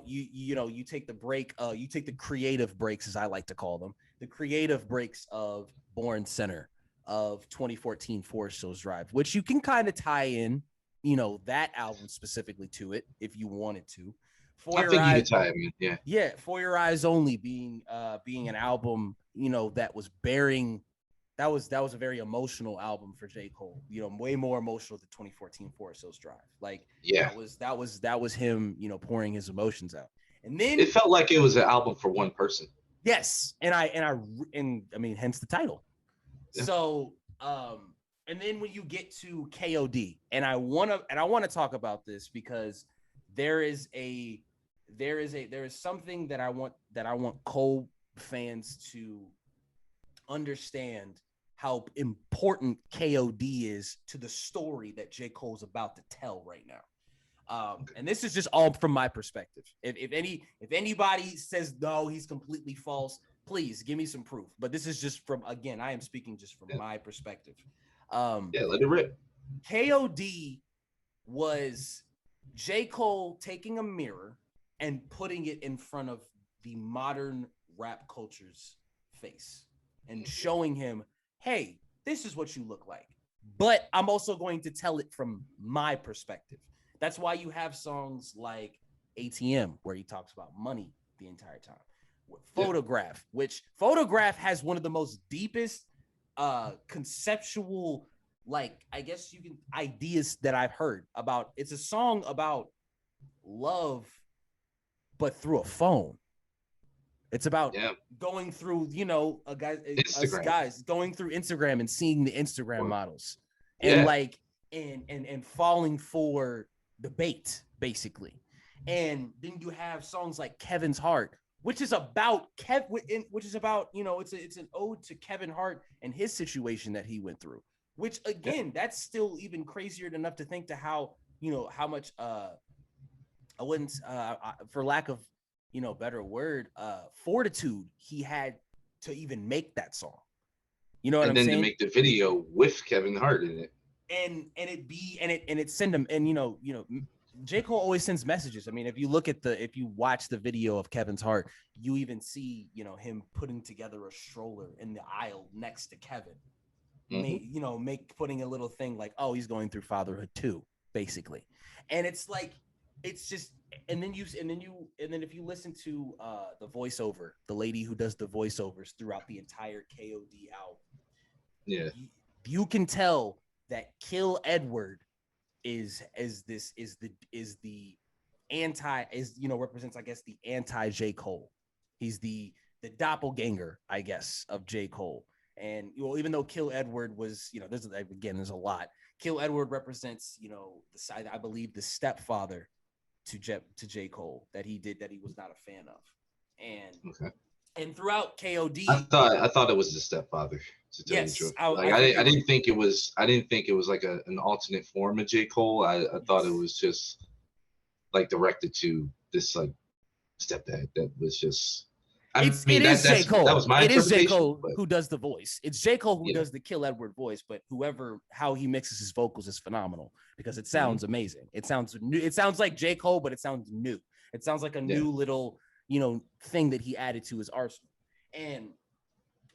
You take the break. You take the creative breaks, as I like to call them, the creative breaks of Born Center, of 2014 Forest Hills Drive, which you can kind of tie in, that album specifically to it if you wanted to. I think you could tie it in, yeah. For Your Eyes Only being an album, that was bearing. That was a very emotional album for J. Cole. Way more emotional than 2014 Forest Hills Drive. Like, that was him, pouring his emotions out. And then it felt like it was an album for one person. Yes, and I mean, hence the title. Yeah. So, and then when you get to KOD, and I want to talk about this because there is something that I want Cole fans to understand how important KOD is to the story that J. Cole's about to tell right now. And this is just all from my perspective. If anybody says no, he's completely false, please give me some proof. But this is just I am speaking just from my perspective. Let it rip. KOD was J. Cole taking a mirror and putting it in front of the modern rap culture's face and showing him, hey, this is what you look like. But I'm also going to tell it from my perspective. That's why you have songs like ATM, where he talks about money the entire time. Photograph, which Photograph has one of the most deepest conceptual, like, I guess you can, ideas that I've heard about. It's a song about love, but through a phone. It's about going through, us guys going through Instagram and seeing the Instagram models and like and falling for the bait, basically. And then you have songs like Kevin's Heart, which is about which is about, it's an ode to Kevin Hart and his situation that he went through. Which again, that's still even crazier enough to think to how how much I wouldn't for lack of better word, fortitude he had to even make that song. You know what I'm saying? And then to make the video with Kevin Hart in it. And it send him, and J. Cole always sends messages. I mean, if you watch the video of Kevin's Heart, you even see, him putting together a stroller in the aisle next to Kevin. Putting a little thing like, oh, he's going through fatherhood too, basically. And it's like, it's just, and then if you listen to the voiceover, the lady who does the voiceovers throughout the entire KOD album, you can tell that Kill Edward represents, I guess, the anti J. Cole. He's the doppelganger, I guess, of J. Cole. And even though Kill Edward was, there's a lot. Kill Edward represents, the side, I believe, the stepfather to J. Cole that he was not a fan of. And throughout KOD, I thought it was the stepfather, to tell you the truth. I didn't think it was like an alternate form of J. Cole. I thought it was just like directed to this like stepdad that was just, it is J. Cole. That was my interpretation. It is J. Cole who does the voice. It's J. Cole who does the Kill Edward voice, but how he mixes his vocals is phenomenal because it sounds amazing. It sounds new. It sounds like J. Cole, but it sounds new. It sounds like a new little, thing that he added to his arsenal. And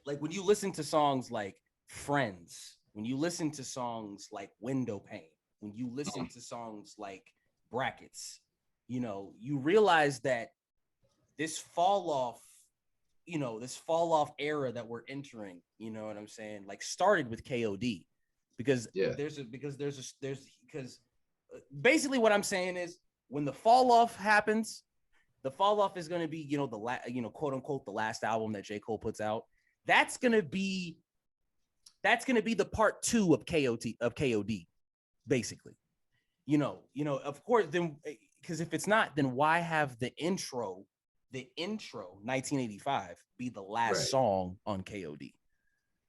like when you listen to songs like Friends, when you listen to songs like Window Pane, when you listen to songs like Brackets, you realize that this fall off era that we're entering, you know what I'm saying, like started with KOD, because basically what I'm saying is when the fall off happens, the fall off is going to be, quote unquote, the last album that J. Cole puts out. That's going to be the part 2 of KOD, basically. Of course, then, because if it's not, then why have the intro 1985 be the last song on KOD?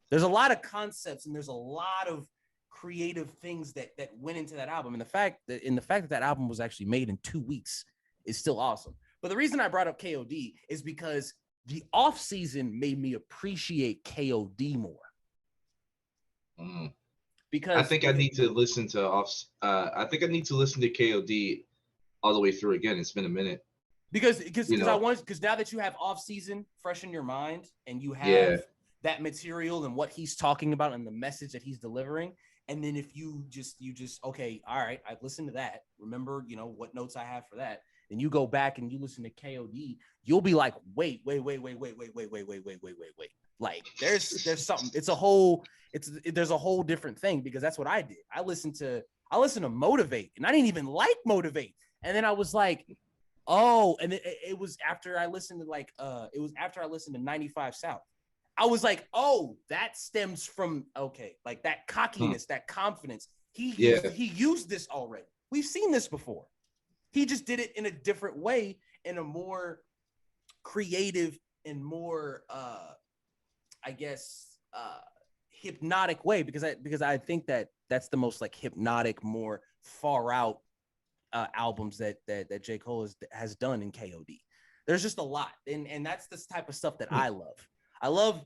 There's a lot of concepts and there's a lot of creative things that went into that album, and the fact that album was actually made in 2 weeks is still awesome. But the reason I brought up KOD is because the off season made me appreciate KOD more. Because I think I need to listen to KOD all the way through again. It's been a minute. Because now that you have off season fresh in your mind and you have that material and what he's talking about and the message that he's delivering, and then if you just okay, all right, I've listened to that. Remember, what notes I have for that. Then you go back and you listen to KOD, you'll be like, wait. Like there's something. There's a whole different thing, because that's what I did. I listened to Motivate, and I didn't even like Motivate. And then I was like, oh, and it was after I listened to 95 South. I was like, oh, that stems from, like that cockiness, that confidence. He used this already. We've seen this before. He just did it in a different way, in a more creative and more, hypnotic way, because I think that's the most like hypnotic, more far out albums that J. Cole has done in KOD. There's just a lot, and that's the type of stuff that I love. I love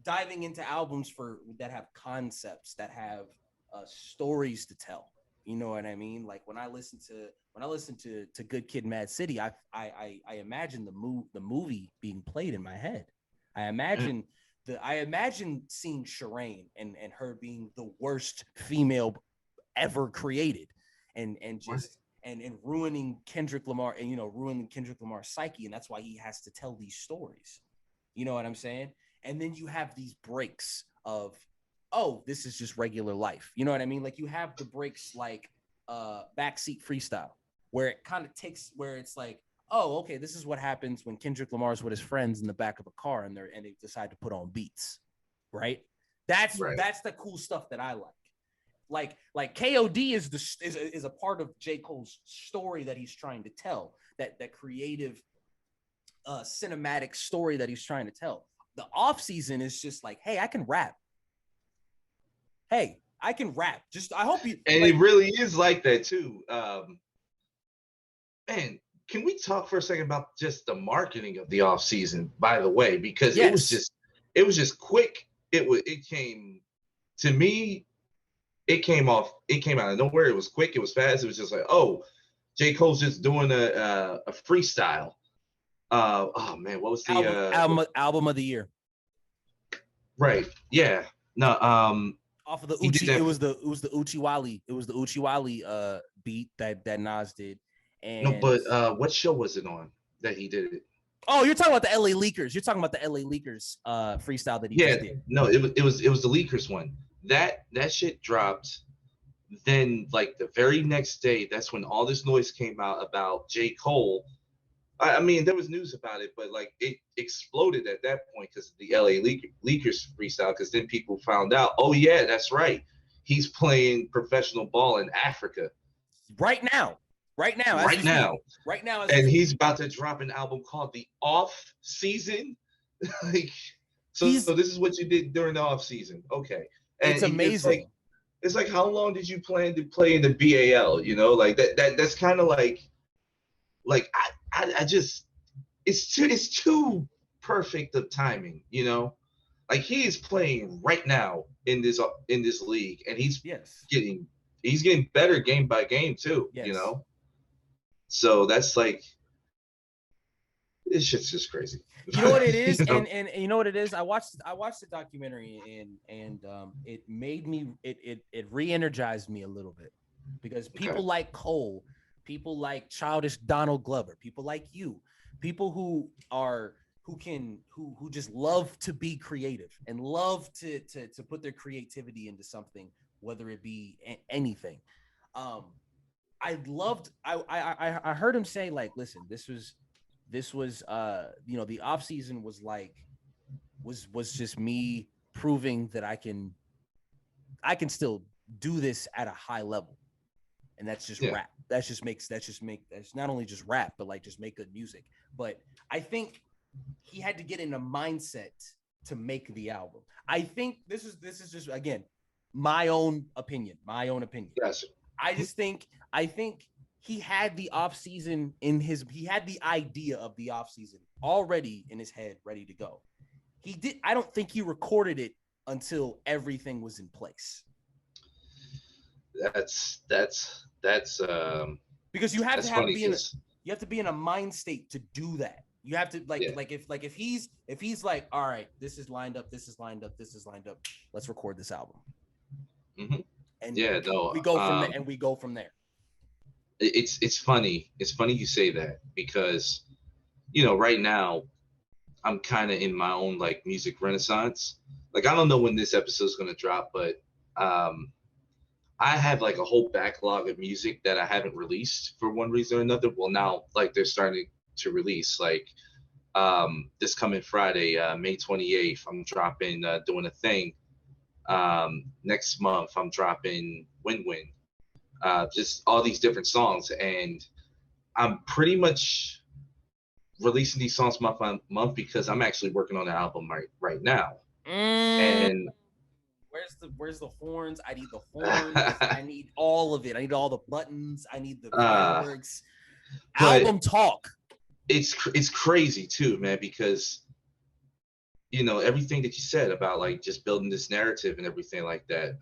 diving into albums that have concepts, that have stories to tell. You know what I mean? Like when I listen to Good Kid, Mad City, I imagine the movie being played in my head. I imagine I imagine seeing Shireen and her being the worst female ever created, and just and ruining Kendrick Lamar, and ruining Kendrick Lamar's psyche, and that's why he has to tell these stories. You know what I'm saying? And then you have these breaks of, oh, this is just regular life. You know what I mean? Like you have the breaks like Backseat Freestyle, where it kind of takes, where it's like, oh, okay, this is what happens when Kendrick Lamar's with his friends in the back of a car and they decide to put on beats, right? That's the cool stuff that I like. Like KOD is a part of J. Cole's story that he's trying to tell, that creative cinematic story that he's trying to tell. The off season is just like, hey, I can rap. Hey, I can rap. Just I hope you. And it really is like that too. Man, can we talk for a second about just the marketing of the off season? By the way, because it was just quick. It came to me. It came out of nowhere. It was quick. It was fast. It was just like, oh, J. Cole's just doing a freestyle. Oh man, what was the album of the year? Right. Yeah. No. Off of the Uchi, it was the Uchiwali beat that Nas did. And no, but what show was it on that he did it? Oh, you're talking about the LA Leakers. You're talking about the LA Leakers freestyle that he just did. No, it was the Leakers one. That shit dropped. Then like the very next day, that's when all this noise came out about J. Cole. I mean, there was news about it, but like it exploded at that point because of the LA Leakers freestyle. Because then people found out, oh yeah, that's right, he's playing professional ball in Africa right now, and he's about to drop an album called The Off Season. Like, so this is what you did during the off season, okay? And it's amazing. It's like how long did you plan to play in the BAL? You know, like that's kind of like I just it's too perfect of timing, you know. Like he is playing right now in this league, and he's getting better game by game too, you know. So that's like, this shit's just crazy. You know what it is, and you know what it is. I watched the documentary, and it made me it re-energized me a little bit, because people like Cole, people like childish Donald Glover, people like you, people who just love to be creative and love to put their creativity into something, whether it be anything. I heard him say, like, listen, this was the off season was just me proving that I can still do this at a high level. And that's just rap. That's not only just rap, but like just make good music. But I think he had to get in a mindset to make the album. I think this is just, again, my own opinion. Yes. I think he had the off season he had the idea of the off season already in his head, ready to go. I don't think he recorded it until everything was in place. That's because you have to be in a mind state to do that. You have to if he's like, all right, this is lined up, let's record this album. Mm-hmm. And we go from there. It's funny you say that, because right now I'm kind of in my own like music renaissance. Like, I don't know when this episode is going to drop, but I have like a whole backlog of music that I haven't released for one reason or another. Well, now like they're starting to release. Like this coming Friday, May 28th, I'm dropping Doing a Thing. Next month I'm dropping Win Win. Just all these different songs, and I'm pretty much releasing these songs month by month because I'm actually working on an album right now. And where's the horns? I need the horns. I need all of it. I need all the buttons. I need the fireworks. Album talk. It's crazy too, man, because everything that you said about like just building this narrative and everything like that.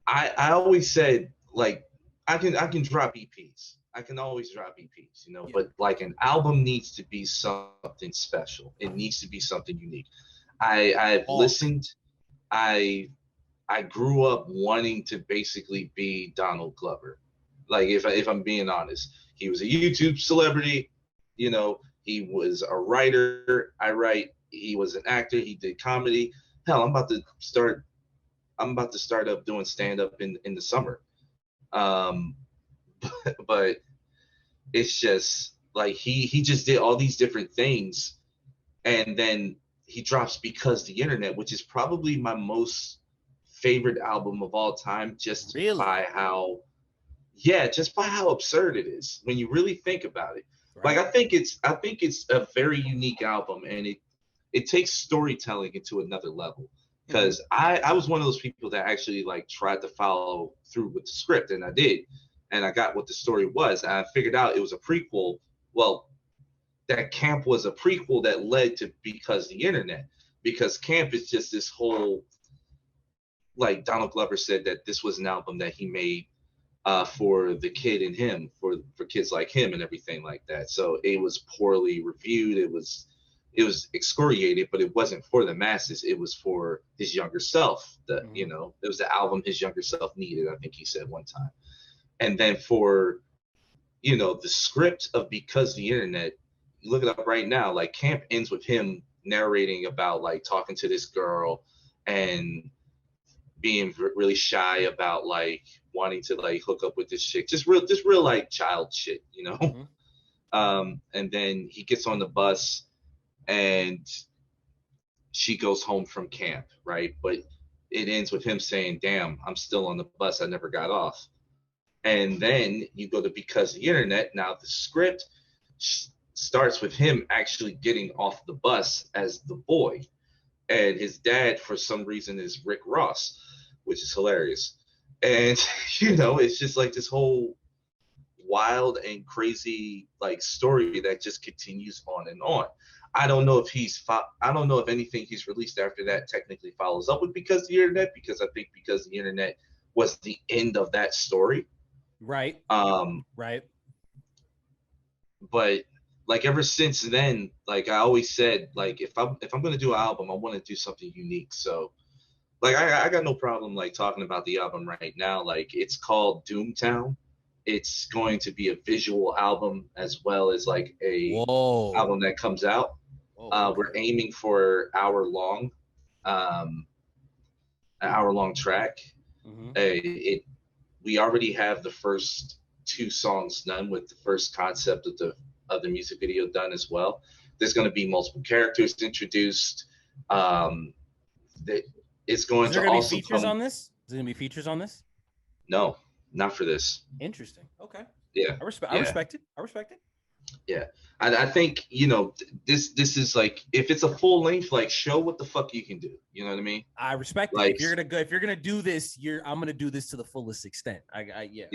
I always said, like, I can drop EPs. I can always drop EPs, Yeah. but like an album needs to be something special. It needs to be something unique. I've listened. I I grew up wanting to basically be Donald Glover. Like, if I'm being honest, he was a YouTube celebrity. He was a writer. I write. He was an actor. He did comedy. Hell, I'm about to start up doing stand up in the summer. Um, but it's just like he just did all these different things, and then he drops Because the Internet, which is probably my most favorite album of all time, just Really? by how yeah, just by how absurd it is when you really think about it. Right. Like, I think it's a very unique album, and it takes storytelling into another level. Because I was one of those people that actually like tried to follow through with the script, and I did, and I got what the story was, and I figured out it was a prequel. Well, that Camp was a prequel that led to Because the Internet, because Camp is just this whole, like Donald Glover said, that this was an album that he made for the kid in him, for kids like him and everything like that. So it was poorly reviewed. It was excoriated, but it wasn't for the masses. It was for his younger self. It was the album his younger self needed, I think he said one time. And then for the script of Because the Internet, you look it up right now. Like, Camp ends with him narrating about like talking to this girl and being really shy about like wanting to like hook up with this chick, just real like child shit. And then he gets on the bus and she goes home from camp, right? But it ends with him saying, damn, I'm still on the bus, I never got off. And then you go to Because the Internet. Now the script starts with him actually getting off the bus as the boy, and his dad for some reason is Rick Ross, which is hilarious. And it's just like this whole wild and crazy like story that just continues on and on. I don't know if anything he's released after that technically follows up with Because the Internet, because I think Because the Internet was the end of that story. Right. Right. But like ever since then, like I always said, like if I'm gonna do an album, I want to do something unique. So like I got no problem like talking about the album right now. Like, it's called Doomtown. It's going to be a visual album as well as like a Whoa. album that comes out. Okay. We're aiming for um, an hour long track. We already have the first two songs done, with the first concept of the music video done as well. There's going to be multiple characters introduced. That it's going to also features come. on this? Is there going to be features on this? No, not for this. Interesting. Okay. Yeah. I respect it. I respect it. Yeah. I think, this is like, if it's a full length, like, show what the fuck you can do. You know what I mean? I respect Like, it. If you're gonna do this, I'm gonna do this to the fullest extent. I got you.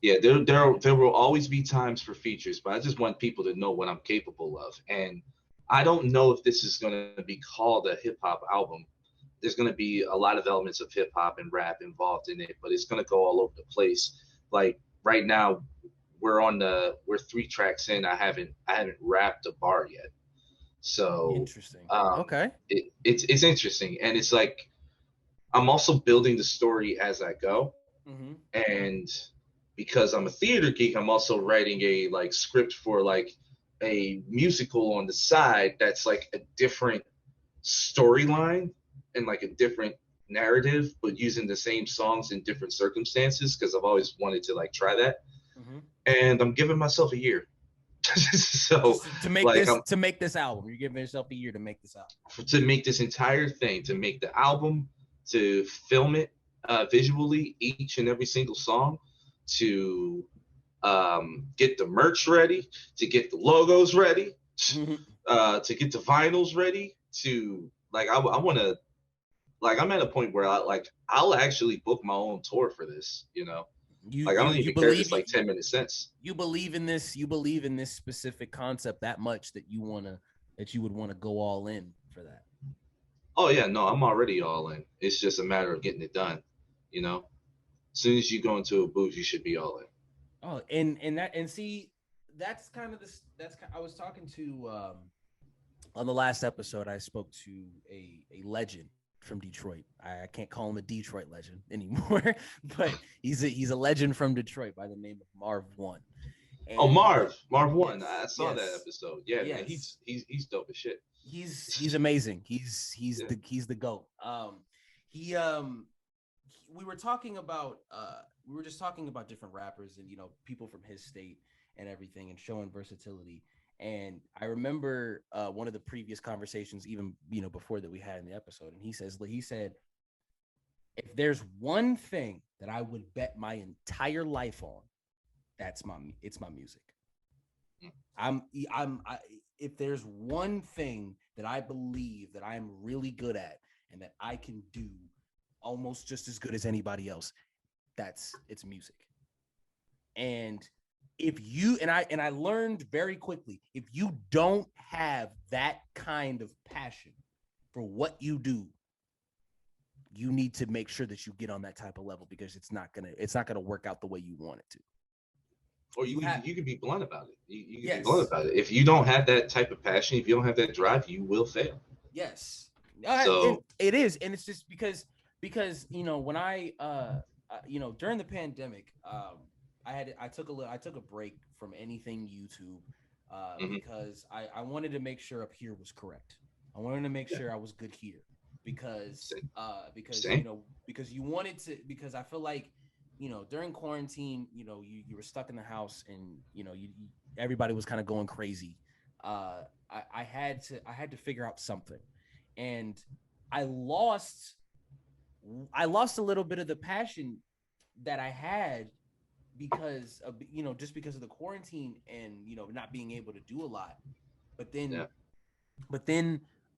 Yeah, there will always be times for features, but I just want people to know what I'm capable of. And I don't know if this is gonna be called a hip hop album. There's gonna be a lot of elements of hip hop and rap involved in it, but it's gonna go all over the place. Like, right now, we're 3 tracks in. I haven't rapped a bar yet. So interesting. Okay. It's interesting, and it's like I'm also building the story as I go. And because I'm a theater geek, I'm also writing a like script for like a musical on the side that's like a different storyline and like a different narrative, but using the same songs in different circumstances, because I've always wanted to like try that. And I'm giving myself a year. So to make this album, you're giving yourself a year to make this album. To make this entire thing, to make the album, to film it visually, each and every single song, to get the merch ready, to get the logos ready, to get the vinyls ready, to like I want to, like, I'm at a point where I'll actually book my own tour for this. I don't even care if it's like 10 minutes since. You believe in this specific concept that much that you would want to go all in for that. Oh yeah, no, I'm already all in. It's just a matter of getting it done. As soon as you go into a booth, you should be all in. Oh, and see, that's kind of this. I was talking to on the last episode. I spoke to a legend from Detroit. I can't call him a Detroit legend anymore, but he's a legend from Detroit by the name of Marv One. Oh, And Marv One. yes, I saw that yes, episode. Yeah, yes. man, he's dope as shit. He's amazing. He's Yeah. he's the GOAT. He we were talking about we were just talking about different rappers and people from his state and everything and showing versatility. And I remember one of the previous conversations, even before that we had in the episode, and he said, if there's one thing that I would bet my entire life on, it's my music. If there's one thing that I believe that I'm really good at and that I can do almost just as good as anybody else, it's music. And if you and I learned very quickly, if you don't have that kind of passion for what you do, you need to make sure that you get on that type of level, because it's not gonna work out the way you want it to. Or you can be blunt about it. You can Yes. be blunt about it. If you don't have that type of passion, if you don't have that drive, you will fail. Yes. So it is, and it's just because when I during the pandemic, I took a break from anything YouTube because I wanted to make sure up here was correct. I wanted to make sure I was good here because you wanted to, because I feel like during quarantine, you were stuck in the house and everybody was kind of going crazy. I had to figure out something, and I lost a little bit of the passion that I had because of just because of the quarantine and not being able to do a lot. But then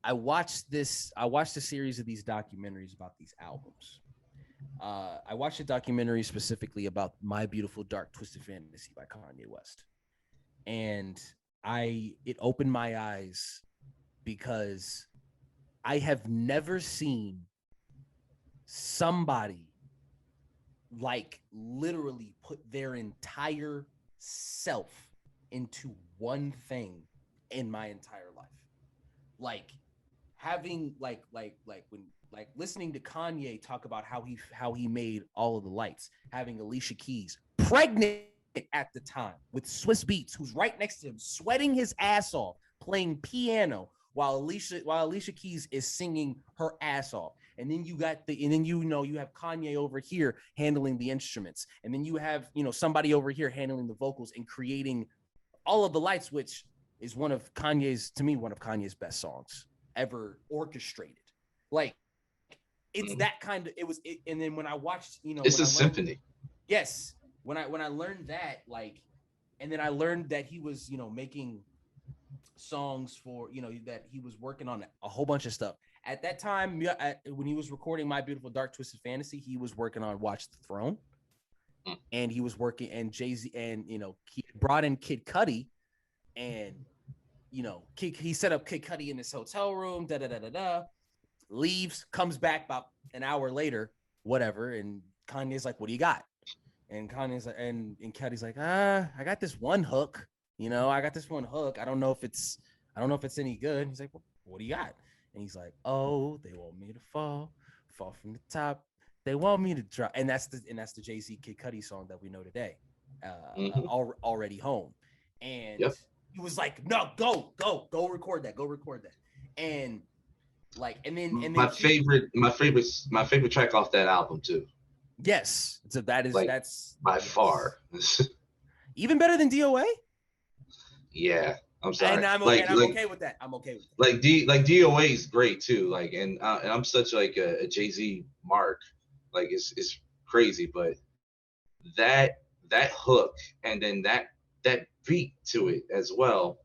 I watched a series of these documentaries about these albums. I watched a documentary specifically about My Beautiful Dark Twisted Fantasy by Kanye West, and it opened my eyes because I have never seen somebody like literally put their entire self into one thing in my entire life. Like having like listening to Kanye talk about how he made All of the Lights, having Alicia Keys pregnant at the time with Swiss Beats, who's right next to him, sweating his ass off, playing piano while Alicia Keys is singing her ass off. And then you have Kanye over here handling the instruments, and then you have somebody over here handling the vocals and creating All of the Lights, which is one of Kanye's best songs ever orchestrated. Like it's that kind of and then when I watched, it's a symphony. Yes. When I learned that, and then I learned that he was, making songs for, that he was working on a whole bunch of stuff. At that time, when he was recording My Beautiful Dark Twisted Fantasy, he was working on Watch the Throne. And he was working, and Jay-Z, and, he brought in Kid Cudi, and, he set up Kid Cudi in his hotel room, leaves, comes back about an hour later, whatever, and Kanye's like, what do you got? And Kanye's like, and Cudi's like, I got this one hook, I got this one hook. I don't know if it's any good. He's like, what do you got? And he's like, oh, they want me to fall from the top. They want me to drop. And that's the Jay-Z Kid Cudi song that we know today, Already Home. And he was like, no, go record that. And then my favorite track off that album too. Yes. So that's by far even better than DOA. Yeah. I'm sorry. And I'm okay with that. Like DOA is great too. And I'm such a Jay-Z mark. It's crazy, but that hook and then that beat to it as well.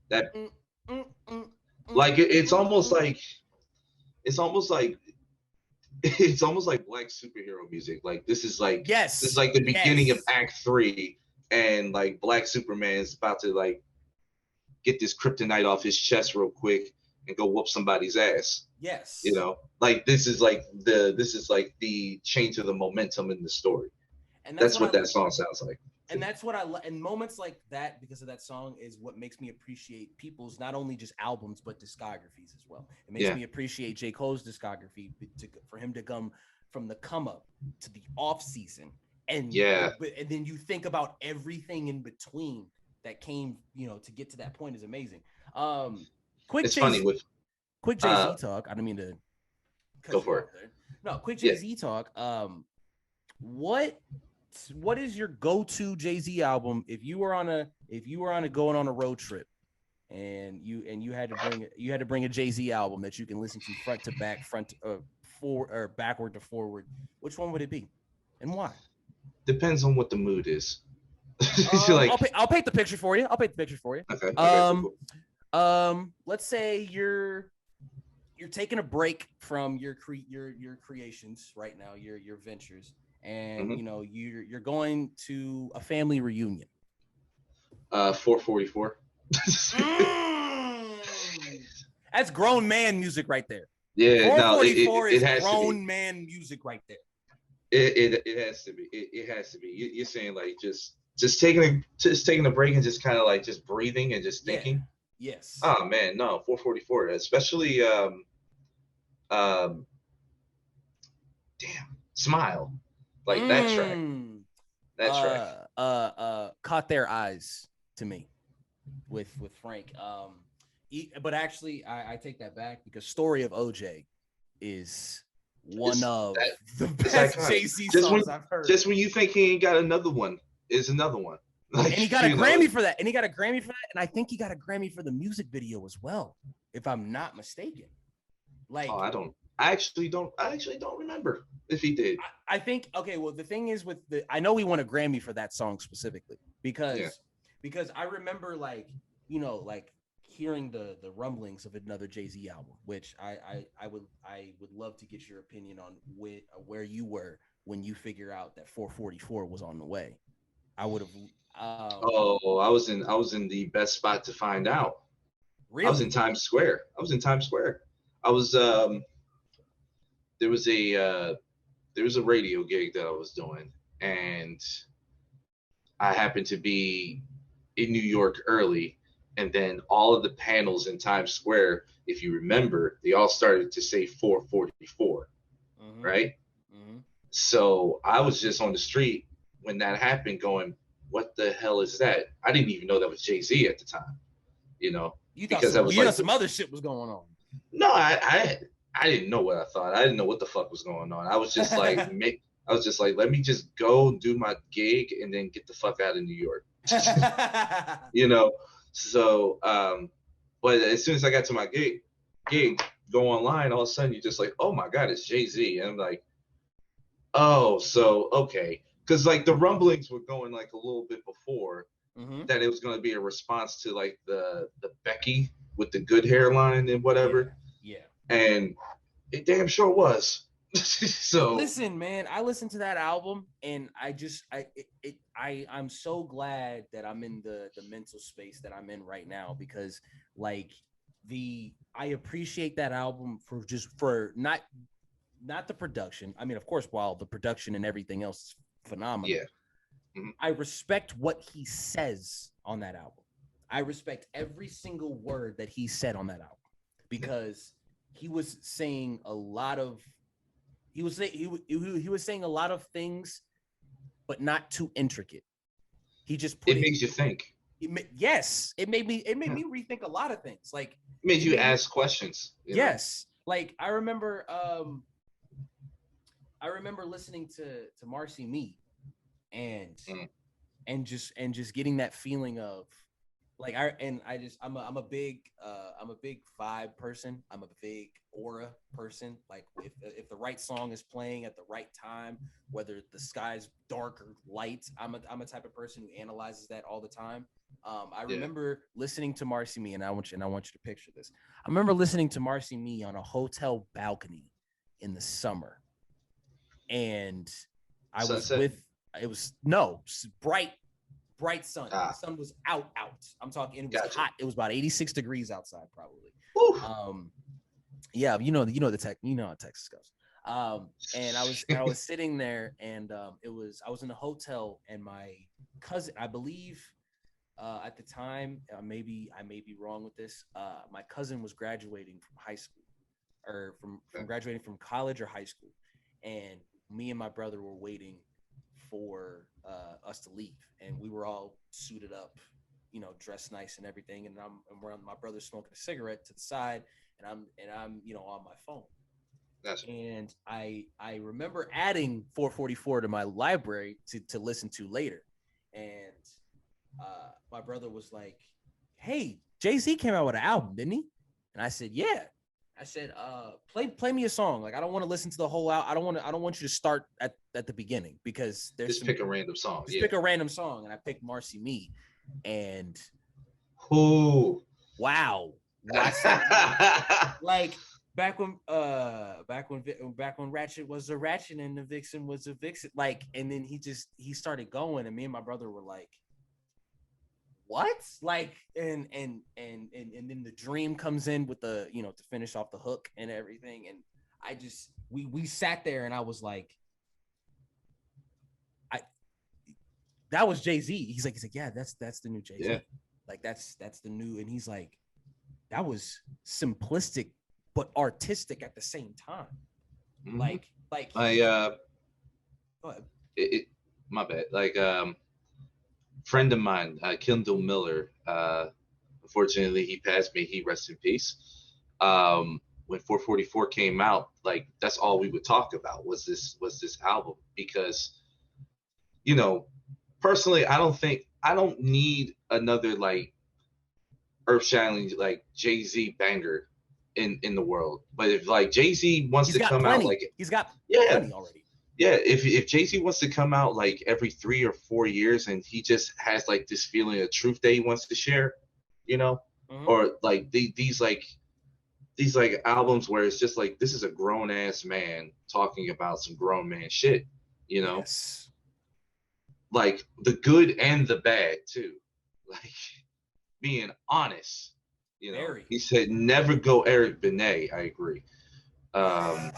It's almost like black superhero music. This is the beginning of Act 3, and Black Superman is about to get this kryptonite off his chest real quick, and go whoop somebody's ass. Yes. You know, like this is like the change of the momentum in the story. And that's what that song sounds like. And that's what and moments like that, because of that song, is what makes me appreciate people's not only just albums but discographies as well. It makes me appreciate J. Cole's discography for him to come from the come up to the off season, and then you think about everything in between that came, to get to that point is amazing. Quick Jay-Z talk. I don't mean to go for it. There. No, quick Jay-Z talk. What is your go-to Jay-Z album if you were going on a road trip and you had to bring a Jay-Z album that you can listen to front to back, forward or backward to forward? Which one would it be, and why? Depends on what the mood is. I'll paint the picture for you. Okay. Let's say you're taking a break from your creations right now, your ventures. And you're going to a family reunion. 444. That's grown man music right there. Yeah, 444 is grown man music right there. It has to be. It has to be. You're saying like just taking a break and just kind of like just breathing and just thinking. Yeah. Yes. Oh man, no, 444, especially damn, Smile. Like that track. Caught Their Eyes to me with Frank. But actually, I take that back, because Story of OJ is one of the best Jay-Z songs I've heard. Just when you think he ain't got another one, is another one. Like, and he got a Grammy for that. And I think he got a Grammy for the music video as well, if I'm not mistaken. Like, I actually don't remember if he did. I think, okay, well, the thing is I know he won a Grammy for that song specifically because I remember like hearing the rumblings of another Jay-Z album, which I would love to get your opinion on where you were when you figure out that 444 was on the way. I would have. I was in the best spot to find out. Really? I was in Times Square. I was there was a radio gig that I was doing, and I happened to be in New York early, and then all of the panels in Times Square, if you remember, they all started to say 444, right? Mm-hmm. So I was just on the street when that happened going, what the hell is that? I didn't even know that was Jay-Z at the time, You thought some other shit was going on. No, I didn't know what I thought. I didn't know what the fuck was going on. I was just like, let me just go do my gig and then get the fuck out of New York. So, but as soon as I got to my gig, go online, all of a sudden you're just like, oh my God, it's Jay-Z. And I'm like, oh, so, okay. Because like the rumblings were going like a little bit before that it was going to be a response to like the Becky with the good hairline and whatever. Yeah. And it damn sure was. So listen, man, I listened to that album and I'm so glad that I'm in the mental space that I'm in right now, because like I appreciate that album for not the production. I mean, of course, while the production and everything else is phenomenal. Yeah. Mm-hmm. I respect what he says on that album. I respect every single word that he said on that album, because he was saying a lot of he was saying a lot of things, but not too intricate. He just makes you think. Yes, it made me rethink a lot of things. Like, it made you ask questions. Yes, like I remember listening to Marcy Me, and just getting that feeling of like I'm a big vibe person. I'm a big aura person. Like if the right song is playing at the right time, whether the sky's dark or light, I'm a type of person who analyzes that all the time. I remember listening to Marcy Me, and I want you to picture this. I remember listening to Marcy Me on a hotel balcony in the summer, and I was bright bright sun. The sun was out. I'm talking, it was hot. It was about 86 degrees outside, probably. Woo. Yeah, you know how Texas goes. And I was sitting there, and I was in a hotel, and my cousin, I believe, at the time, I may be wrong with this. My cousin was graduating from high school, or from graduating from college or high school, and me and my brother were waiting for us to leave, and we were all suited up, dressed nice and everything, and my brother's smoking a cigarette to the side, and I'm on my phone. And I remember adding 444 to my library to listen to later, and my brother was like, "Hey, Jay-Z came out with an album, didn't he?" And I said, "Yeah." I said, play me a song. Like, I don't want to listen to the whole album. I don't want you to start at the beginning, because pick a random song. Pick a random song, and I picked Marcy Me, and wow, like back when Ratchet was a Ratchet and the Vixen was a Vixen, like, and then he started going, and me and my brother were like, what? Like, and then the Dream comes in with the, to finish off the hook and everything, and we sat there, and I was like, that was Jay-Z. He's like, yeah, that's the new Jay-Z. Yeah. Like, that's the new, and he's like, that was simplistic but artistic at the same time. Mm-hmm. Like go ahead. My bad. Like, friend of mine, Kendall Miller, unfortunately he passed me. He rest in peace. When 444 came out, like, that's all we would talk about was this album, because, personally, I don't need another, like, earth-shattering, like, Jay-Z banger in the world. But if, like, Jay-Z wants to come out, like, he's got plenty already. Yeah, if Jay-Z wants to come out, like, every 3 or 4 years, and he just has, like, this feeling of truth that he wants to share, Mm-hmm. or like these albums where it's just like, this is a grown ass man talking about some grown man shit, Yes. Like, the good and the bad too, like, being honest, Very. He said never go Eric Benet. I agree. Like,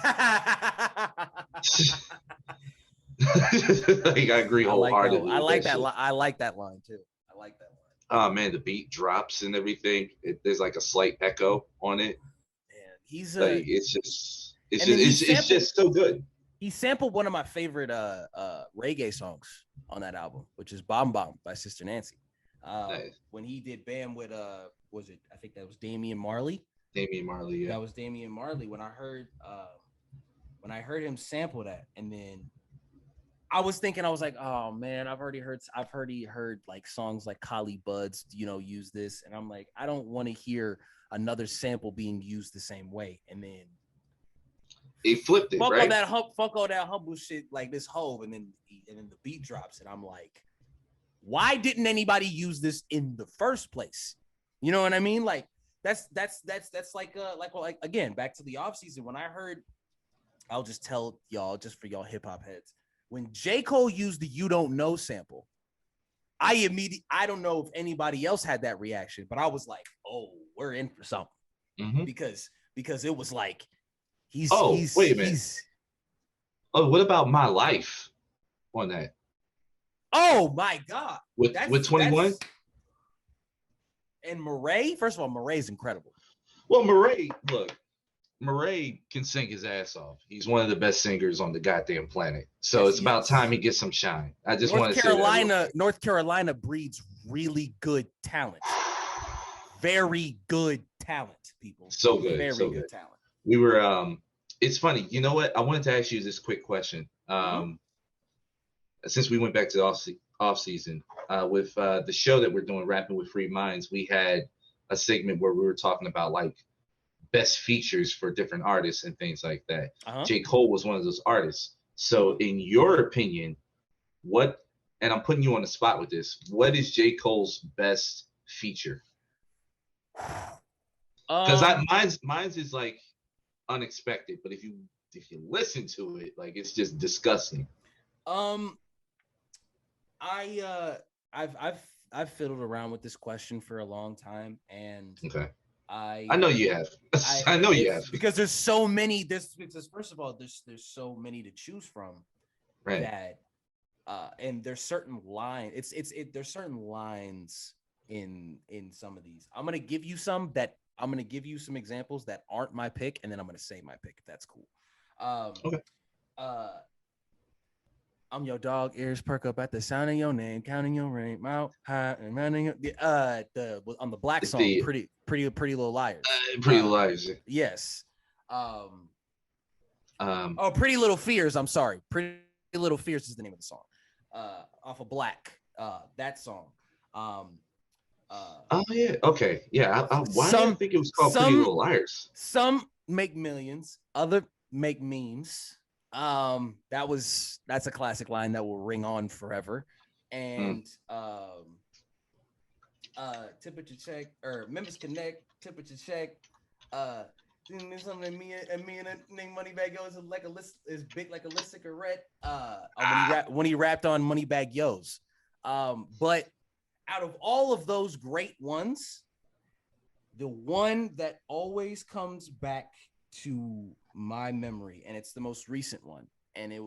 I agree wholeheartedly. I like that line too. I like that line. Oh man, the beat drops and everything. There's like a slight echo on it. Man, he's like, it's just so good. He sampled one of my favorite reggae songs on that album, which is "Bomb Bomb" by Sister Nancy. Nice. When he did "Bam" with I think that was Damian Marley. Yeah. That was Damian Marley. When I heard him sample that, and then I was like, oh man, I've already heard like songs like Collie Buddz, use this, and I'm like, I don't want to hear another sample being used the same way. And then he flipped it, right? Fuck all that humble shit, like this Hove, and then the beat drops, and I'm like, why didn't anybody use this in the first place? You know what I mean? Like, that's like again, back to the off season, when I heard, I'll just tell y'all, just for y'all hip hop heads, when J. Cole used the "You Don't Know" sample, I don't know if anybody else had that reaction, but I was like, oh, we're in for something. Mm-hmm. Because it was like, wait a minute. What about "My Life" on that? Oh my God. With 21? And Murray, first of all, Murray's incredible. Well, Murray can sing his ass off. He's one of the best singers on the goddamn planet. So it's about time he gets some shine. I just want to say that. North Carolina breeds really good talent. Very good talent, people. So good. Very so good talent. We were it's funny. You know what? I wanted to ask you this quick question. Since we went back to the off season, with the show that we're doing, Rapping with Free Minds, we had a segment where we were talking about, like, best features for different artists and things like that. J. Cole was one of those artists. So in your opinion, and I'm putting you on the spot with this, what is J. Cole's best feature? Because mine's is, like, unexpected, but if you listen to it, like, it's just disgusting. I I've fiddled around with this question for a long time, and Okay. I I know you have. I know you have. it's because there's so many. Because first of all, there's so many to choose from Right. that, and there's certain there's certain lines in some of these. I'm gonna give you some examples that aren't my pick, and then I'm gonna say my pick if that's cool. Okay. I'm your dog, ears perk up at the sound of your name, counting your ring, mouth high and running. On the Black song, pretty Little Liars. Pretty Liars. Yes. Pretty Little Fears. I'm sorry, Pretty Little Fears is the name of the song. Off of Black. That song. Oh yeah. Okay. Yeah. Why do I think it was called Pretty Little Liars? Some make millions, other make memes. That's a classic line that will ring on forever. And temperature check or members connect, temperature check. Something me and Moneybagg Yo is like a list is big like a lit cigarette. When he rapped on Moneybagg Yo's. But out of all of those great ones, the one that always comes back to my memory, and it's the most recent one, and it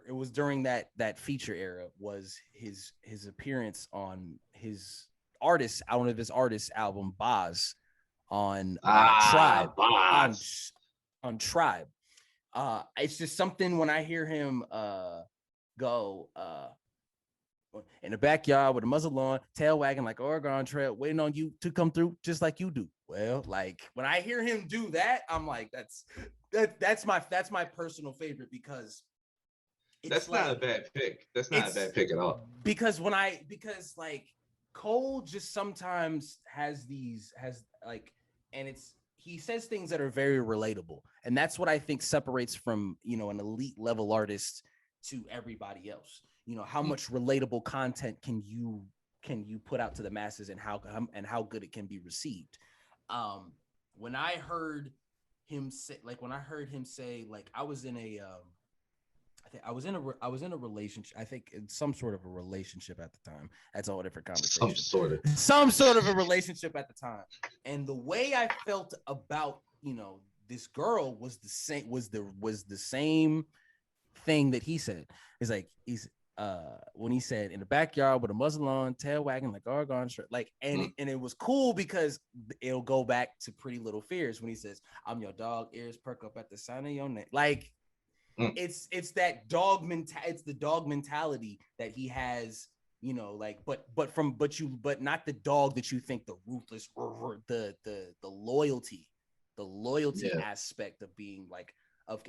was during that feature era, was his appearance on his artist album Boz on Tribe. On Tribe. It's just something when I hear him go in the backyard with a muzzle on, tail wagging like Oregon Trail, waiting on you to come through just like you do. Well, like when I hear him do that, I'm like, that's my personal favorite, because that's like, not a bad pick. That's not a bad pick at all. Because like Cole just sometimes he says things that are very relatable, and that's what I think separates from an elite level artist to everybody else. How much relatable content can you put out to the masses, and how good it can be received. When I heard him say, I was in a relationship. I think in some sort of a relationship at the time. That's a whole different conversation. Some sort of a relationship at the time. And the way I felt about, this girl was the same thing that he said. It's like, when he said in the backyard with a muzzle on, tail wagging like Oregon shirt, and it was cool because it'll go back to Pretty Little Fears when he says, "I'm your dog, ears perk up at the sound of your name." It's that dog it's the dog mentality that he has, but not the dog that you think, the ruthless, the loyalty aspect of being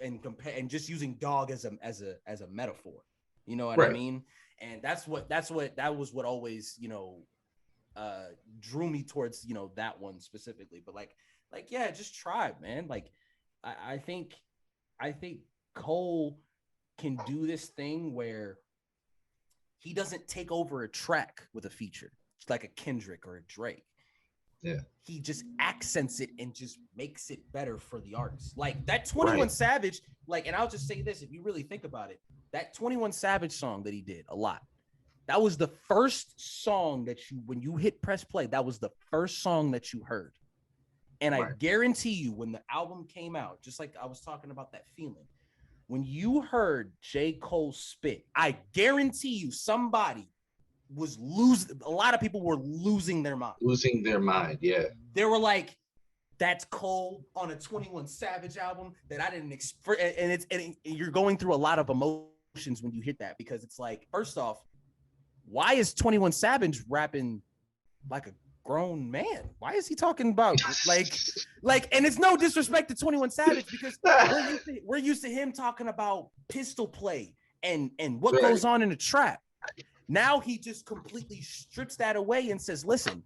and just using dog as a metaphor. You know what I mean? And that was what always, drew me towards, that one specifically. But yeah, just Tribe, man. I think Cole can do this thing where he doesn't take over a track with a feature, like a Kendrick or a Drake. Yeah. He just accents it and just makes it better for the artist. Like that 21 Savage, and I'll just say this, if you really think about it, that 21 Savage song that he did a lot, that was the first song that when you hit press play, that was the first song that you heard. And I guarantee you, when the album came out, just like I was talking about that feeling, when you heard J. Cole spit, I guarantee you somebody was a lot of people were losing their mind. Yeah. They were like, that's Cole on a 21 Savage album that I didn't expect. And you're going through a lot of emotions when you hit that, because it's like, first off, why is 21 Savage rapping like a grown man? Why is he talking about and it's no disrespect to 21 Savage, because we're used to him talking about pistol play and what goes on in the trap. Now he just completely strips that away and says, listen,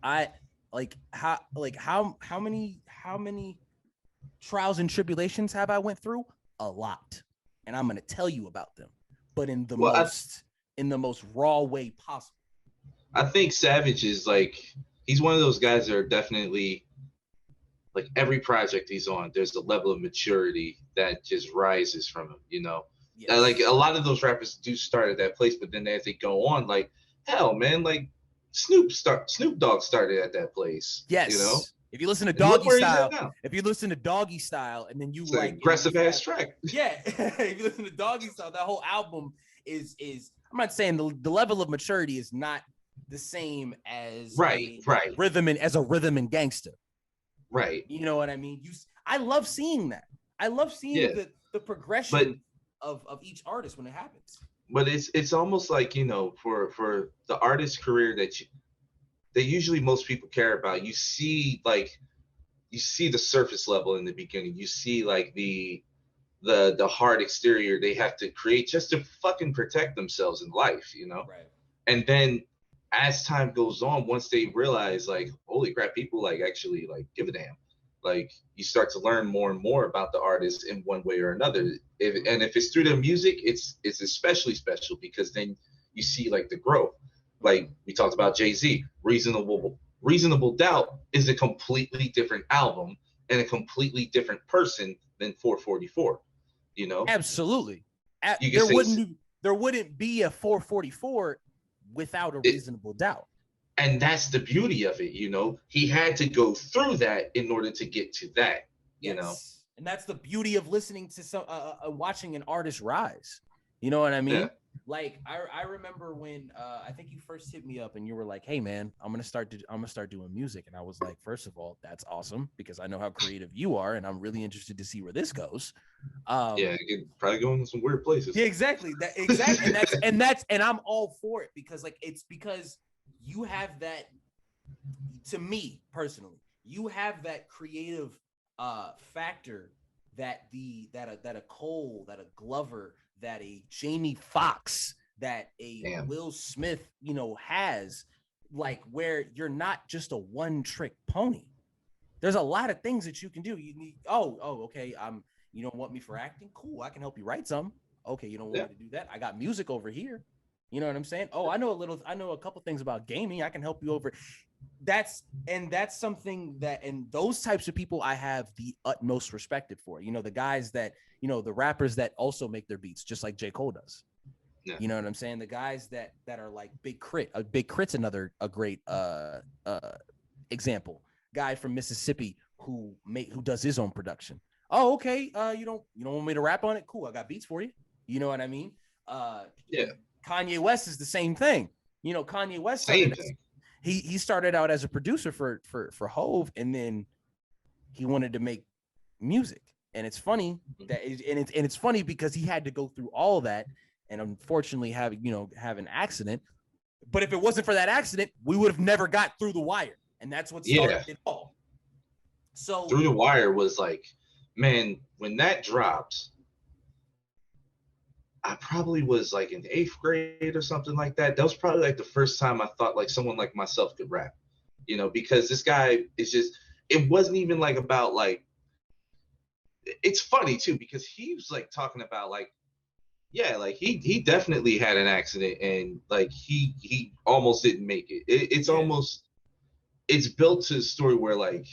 how many trials and tribulations have I went through? A lot. And I'm going to tell you about them, but in the most raw way possible. I think Savage is he's one of those guys that are definitely, every project he's on, there's a level of maturity that just rises from him, Yes. A lot of those rappers do start at that place, but then as they go on, hell, man, like Snoop Dogg started at that place. You know, Yes. If you listen to and look Doggy where he's at Style, now. if you listen to Doggy Style, and then you It's an like, and then aggressive you ass have, track. yeah, if you listen to Doggy Style, that whole album is I'm not saying the level of maturity is not the same as Right, right, a rhythm and gangster. right. You know what I mean? I love seeing that. I love seeing Yeah, the but progression of each artist when it happens. it's almost like, you know, for the artist career that usually most people care about, you see the surface level in the beginning. You see like the hard exterior they have to create just to fucking protect themselves in life, you know? Right. And then as time goes on, once they realize like, holy crap, people like actually like give a damn. Like you start to learn more and more about the artist in one way or another. If it's through their music, it's especially special because then you see like the growth. Like we talked about Jay-Z, Reasonable Doubt is a completely different album and a completely different person than 444. You know, Absolutely. you can say There wouldn't be a 444 without a it, reasonable doubt. and that's the beauty of it. You know, he had to go through that in order to get to that. You know, Yes. And that's the beauty of listening to watching an artist rise. You know what I mean? Yeah. Like I remember when I think you first hit me up and you were like, "Hey man, I'm gonna start doing music," and I was like, "First of all, that's awesome because I know how creative you are, and I'm really interested to see where this goes." Yeah, you could probably go into some weird places. Yeah, exactly. And I'm all for it because it's because you have that. To me personally, you have that creative factor that a Cole, that a Glover, that a Jamie Foxx, that a Damn. Will Smith, has, like, where you're not just a one-trick pony. There's a lot of things that you can do. You need okay, you don't want me for acting? Cool, I can help you write some. Okay, you don't want me to do that? I got music over here. You know what I'm saying? Oh, I know a couple things about gaming. I can help you over. That's something that, and those types of people I have the utmost respect for. The guys that, the rappers that also make their beats just like J. Cole does. Yeah. You know what I'm saying? The guys that are like Big Crit. Big Crit's a great example. Guy from Mississippi who does his own production. Oh, okay. You don't want me to rap on it? Cool. I got beats for you. You know what I mean? Yeah. Kanye West is the same thing. Kanye West he started out as a producer for Hove, and then he wanted to make music. And it's funny that it's funny because he had to go through all that and unfortunately have an accident. But if it wasn't for that accident, we would have never got Through the Wire. And that's what started it all. So Through the Wire was like, man, when that dropped, I probably was like in 8th grade or something like that. That was probably like the first time I thought like someone like myself could rap, because this guy is just, it wasn't even like about like, it's funny too, because he was like talking about like, yeah, like he definitely had an accident and like he almost didn't make it. It's almost, it's built to a story where like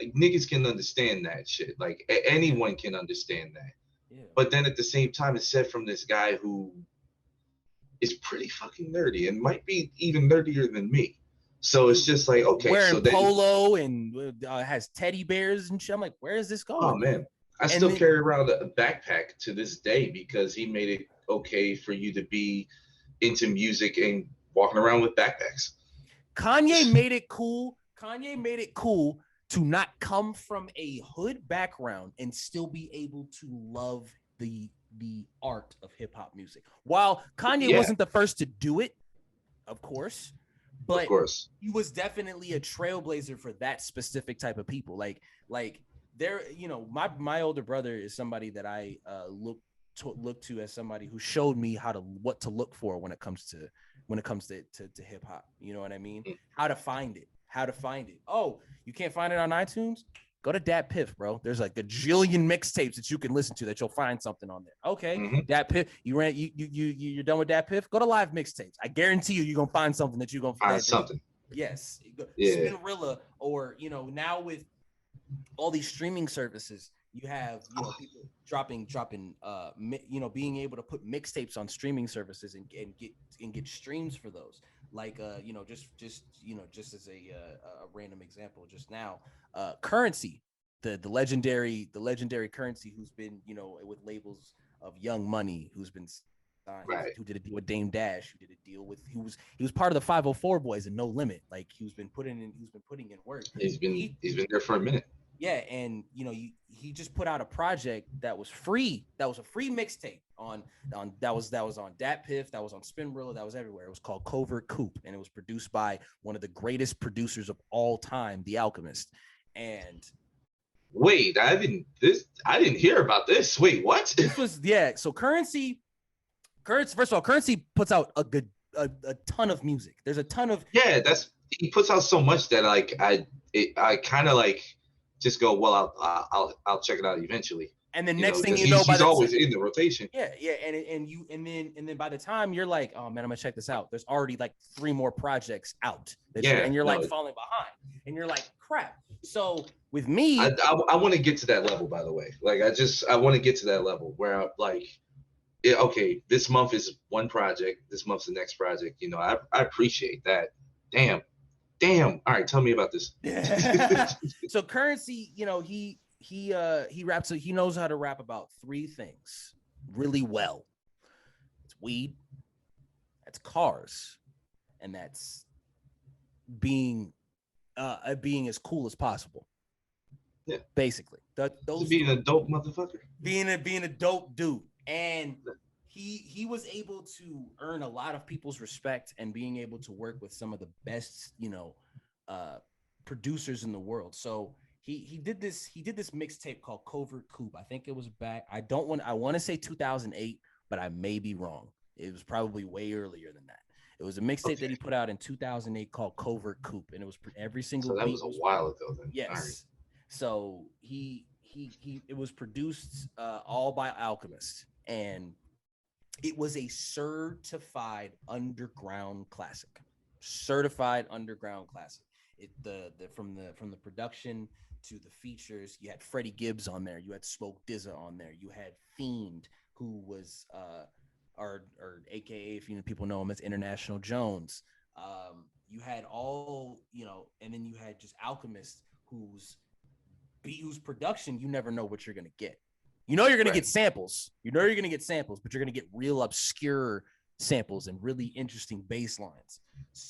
niggas can understand that shit. Like anyone can understand that. Yeah. But then at the same time, it's said from this guy who is pretty fucking nerdy and might be even nerdier than me. So it's just like, okay, wearing polo and has teddy bears and shit. I'm like, where is this going? Oh man, I still carry around a backpack to this day because he made it okay for you to be into music and walking around with backpacks. Kanye made it cool. Kanye made it cool to not come from a hood background and still be able to love the art of hip hop music. While Kanye wasn't the first to do it, of course, but he was definitely a trailblazer for that specific type of people. Like there, my older brother is somebody that I look to as somebody who showed me what to look for when it comes to hip hop. You know what I mean? How to find it. Oh, you can't find it on iTunes? Go to Dat Piff, bro. There's like a jillion mixtapes that you can listen to that you'll find something on there. Okay, Dat Piff. You're done with Dat Piff? Go to Live Mixtapes. I guarantee you're gonna find something that you're gonna find something. Yes. Yeah. Spinrilla, or now with all these streaming services, You have, people dropping, being able to put mixtapes on streaming services and get streams for those. Like, just as a random example, just now, Currency, the legendary Currency, who's been, with labels of Young Money, who's been signed, Right. who did a deal with Dame Dash, who did a deal with, he was part of the 504 Boys and No Limit. Like, he's been putting in work. He's been there for a minute. Yeah, and he just put out a project that was free. That was a free mixtape on that was on Dat Piff, that was on Spinrilla, that was everywhere. It was called Covert Coupe, and it was produced by one of the greatest producers of all time, The Alchemist. And wait, I didn't hear about this. Wait, what? This was so Currency. First of all, Currency puts out a ton of music. There's a ton of he puts out so much that like I kind of like just go, well, I'll check it out eventually. And then next thing you know, he's always in the rotation. Yeah, and then by the time you're like, oh man, I'm gonna check this out, there's already like 3 more projects out. And you're like falling behind, and you're like, crap. So with me, I want to get to that level. By the way, like I want to get to that level where I'm like, okay, this month is one project, this month's the next project. I appreciate that. Damn. All right, tell me about this. So Currency, he raps. He knows how to rap about 3 things really well. It's weed, that's cars, and that's being as cool as possible. Yeah, basically. Those being a dope motherfucker. Being a dope dude, and he was able to earn a lot of people's respect and being able to work with some of the best, producers in the world. So he did this mixtape called Covert Coupe. I think it was back. I want to say 2008, but I may be wrong. It was probably way earlier than that. It was a mixtape that he put out in 2008 called Covert Coupe, and it was every single. So that was a while ago then. Yes. Right. So it was produced all by Alchemist, and it was a certified underground classic. From the production to the features, you had Freddie Gibbs on there, you had Smoke DZA on there, you had Fiend, who was or AKA, if people know him as International Jones. You had all, and then you had just Alchemist, whose production you never know what you're gonna get. You're gonna get samples. But you're gonna get real obscure samples and really interesting bass lines.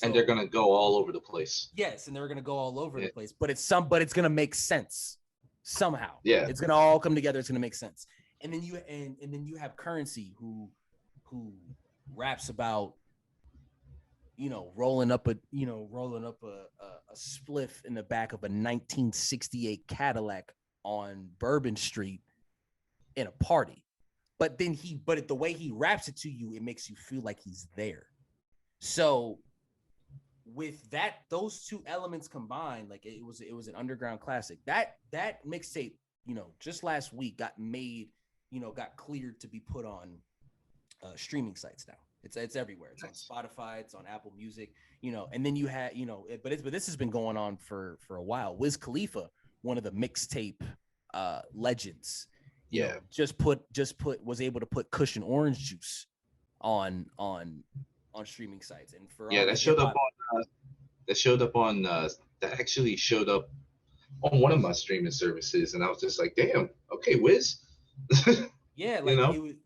And they're gonna go all over the place. Yes, and they're gonna go all over the place. But it's gonna make sense somehow. Yeah, it's gonna all come together. It's gonna make sense. And then you have Currency, who raps about rolling up a spliff in the back of a 1968 Cadillac on Bourbon Street in a party. But the way he raps it to you, it makes you feel like he's there. So with those 2 elements combined, like it was an underground classic. That mixtape, just last week got made, got cleared to be put on streaming sites now. It's everywhere. It's on Spotify, it's on Apple Music, and then you had, but this has been going on for a while. Wiz Khalifa, one of the mixtape legends, was able to put Cushion Orange Juice on streaming sites, and that actually showed up on one of my streaming services, and I was just like, damn, okay, Wiz. Yeah, like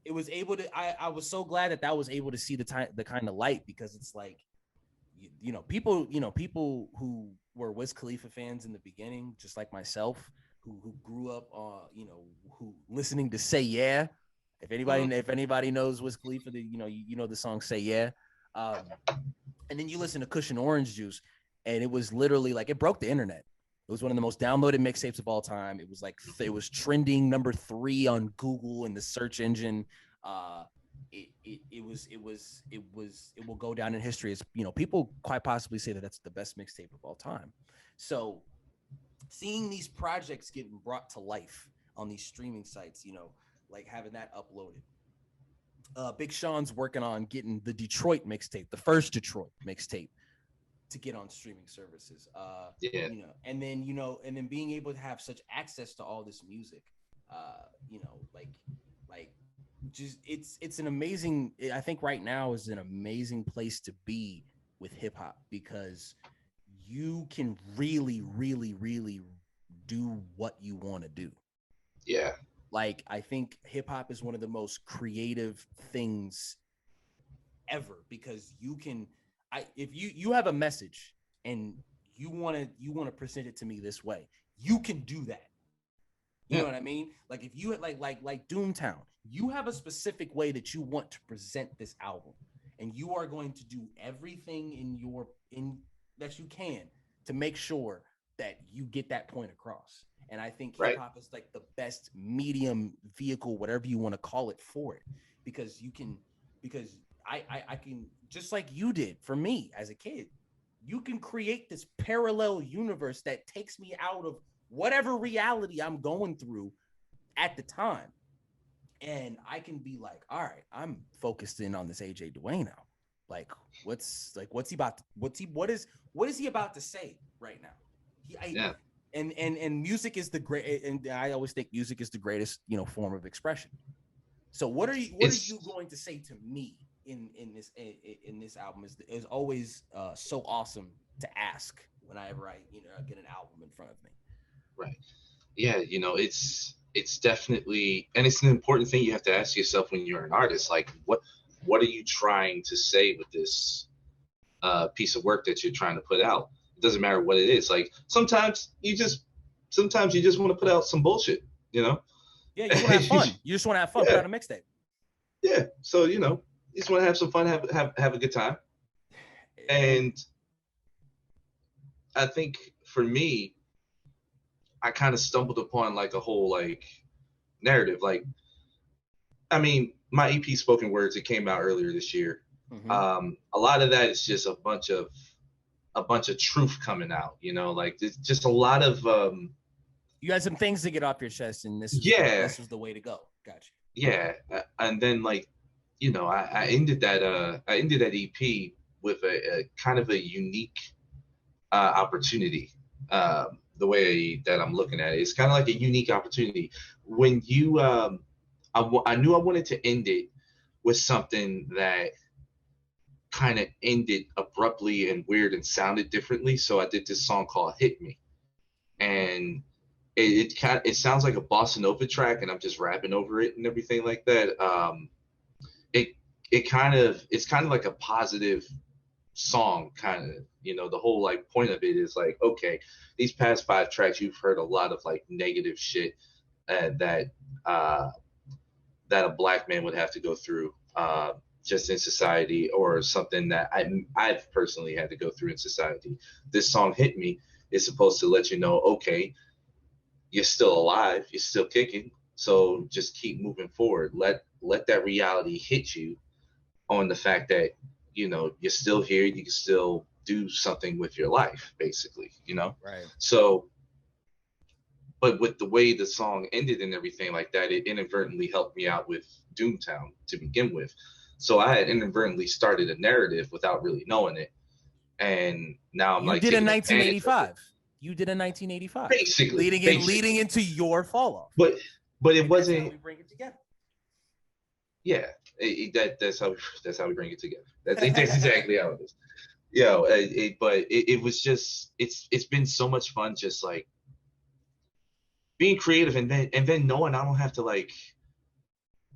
it was able to. I was so glad that was able to see the kind of light, because it's like, people who were Wiz Khalifa fans in the beginning, just like myself, who grew up who listening to Say Yeah. If anybody knows Wiz Khalifa, you know the song Say Yeah. And then you listen to Cushion Orange Juice, and it was literally like, it broke the internet. It was one of the most downloaded mixtapes of all time. It was trending number 3 on Google in the search engine. It will go down in history as, people quite possibly say that that's the best mixtape of all time. So seeing these projects getting brought to life on these streaming sites, like having that uploaded. Big Sean's working on getting the Detroit mixtape, the first Detroit mixtape, to get on streaming services. And then being able to have such access to all this music, you know, like just it's an amazing. I think right now is an amazing place to be with hip hop because you can really, really, really do what you want to do. Yeah. Like I think hip hop is one of the most creative things ever because you can if you have a message and you want to present it to me this way, you can do that. You know what I mean? Like if you like Doomtown, you have a specific way that you want to present this album and you are going to do everything in that you can to make sure that you get that point across. And I think hip hop is like the best medium vehicle, whatever you want to call it, for it, because I can, just like you did for me as a kid, you can create this parallel universe that takes me out of whatever reality I'm going through at the time. And I can be like, all right, I'm focused in on this AJ Dwayne now. Like, what is he about to say right now? And music is the great, and I always think music is the greatest, form of expression. So what are you going to say to me in this album is always so awesome to ask whenever I get an album in front of me. Right. Yeah, it's definitely, and it's an important thing you have to ask yourself when you're an artist, like what are you trying to say with this piece of work that you're trying to put out? It doesn't matter what it is. Like sometimes you just want to put out some bullshit, Yeah, you just want to have fun. You just want to have fun. Yeah. Put out a mixtape. Yeah. So you just want to have some fun, have a good time. And I think for me, I kind of stumbled upon like a whole like narrative. Like, I mean, my EP Spoken Words, it came out earlier this year. Mm-hmm. A lot of that is just a bunch of truth coming out, like there's just a lot of you had some things to get off your chest, and this was the way to go. Gotcha. Yeah. And then like, I ended that EP with a kind of a unique opportunity. The way that I'm looking at it, it's kind of like a unique opportunity. When you, I knew I wanted to end it with something that kind of ended abruptly and weird and sounded differently. So I did this song called "Hit Me," and it sounds like a bossa nova track, and I'm just rapping over it and everything like that. It's kind of like a positive song, kind of, the whole like point of it is like, okay, these past 5 tracks you've heard a lot of like negative shit that a black man would have to go through just in society, or something that I've personally had to go through in society. This song "Hit Me" is supposed to let you know, okay, you're still alive, you're still kicking, so just keep moving forward. Let that reality hit you on the fact that you're still here, you can still do something with your life, basically, Right. So, but with the way the song ended and everything like that, it inadvertently helped me out with Doomtown to begin with. So I had inadvertently started a narrative without really knowing it, and now I'm You did a 1985. You did a 1985, basically leading into your fall off. But it wasn't. That's how we bring it together. Yeah, that's how we bring it together. That's exactly how it is. But it was just it's been so much fun, just like being creative, and then knowing I don't have to like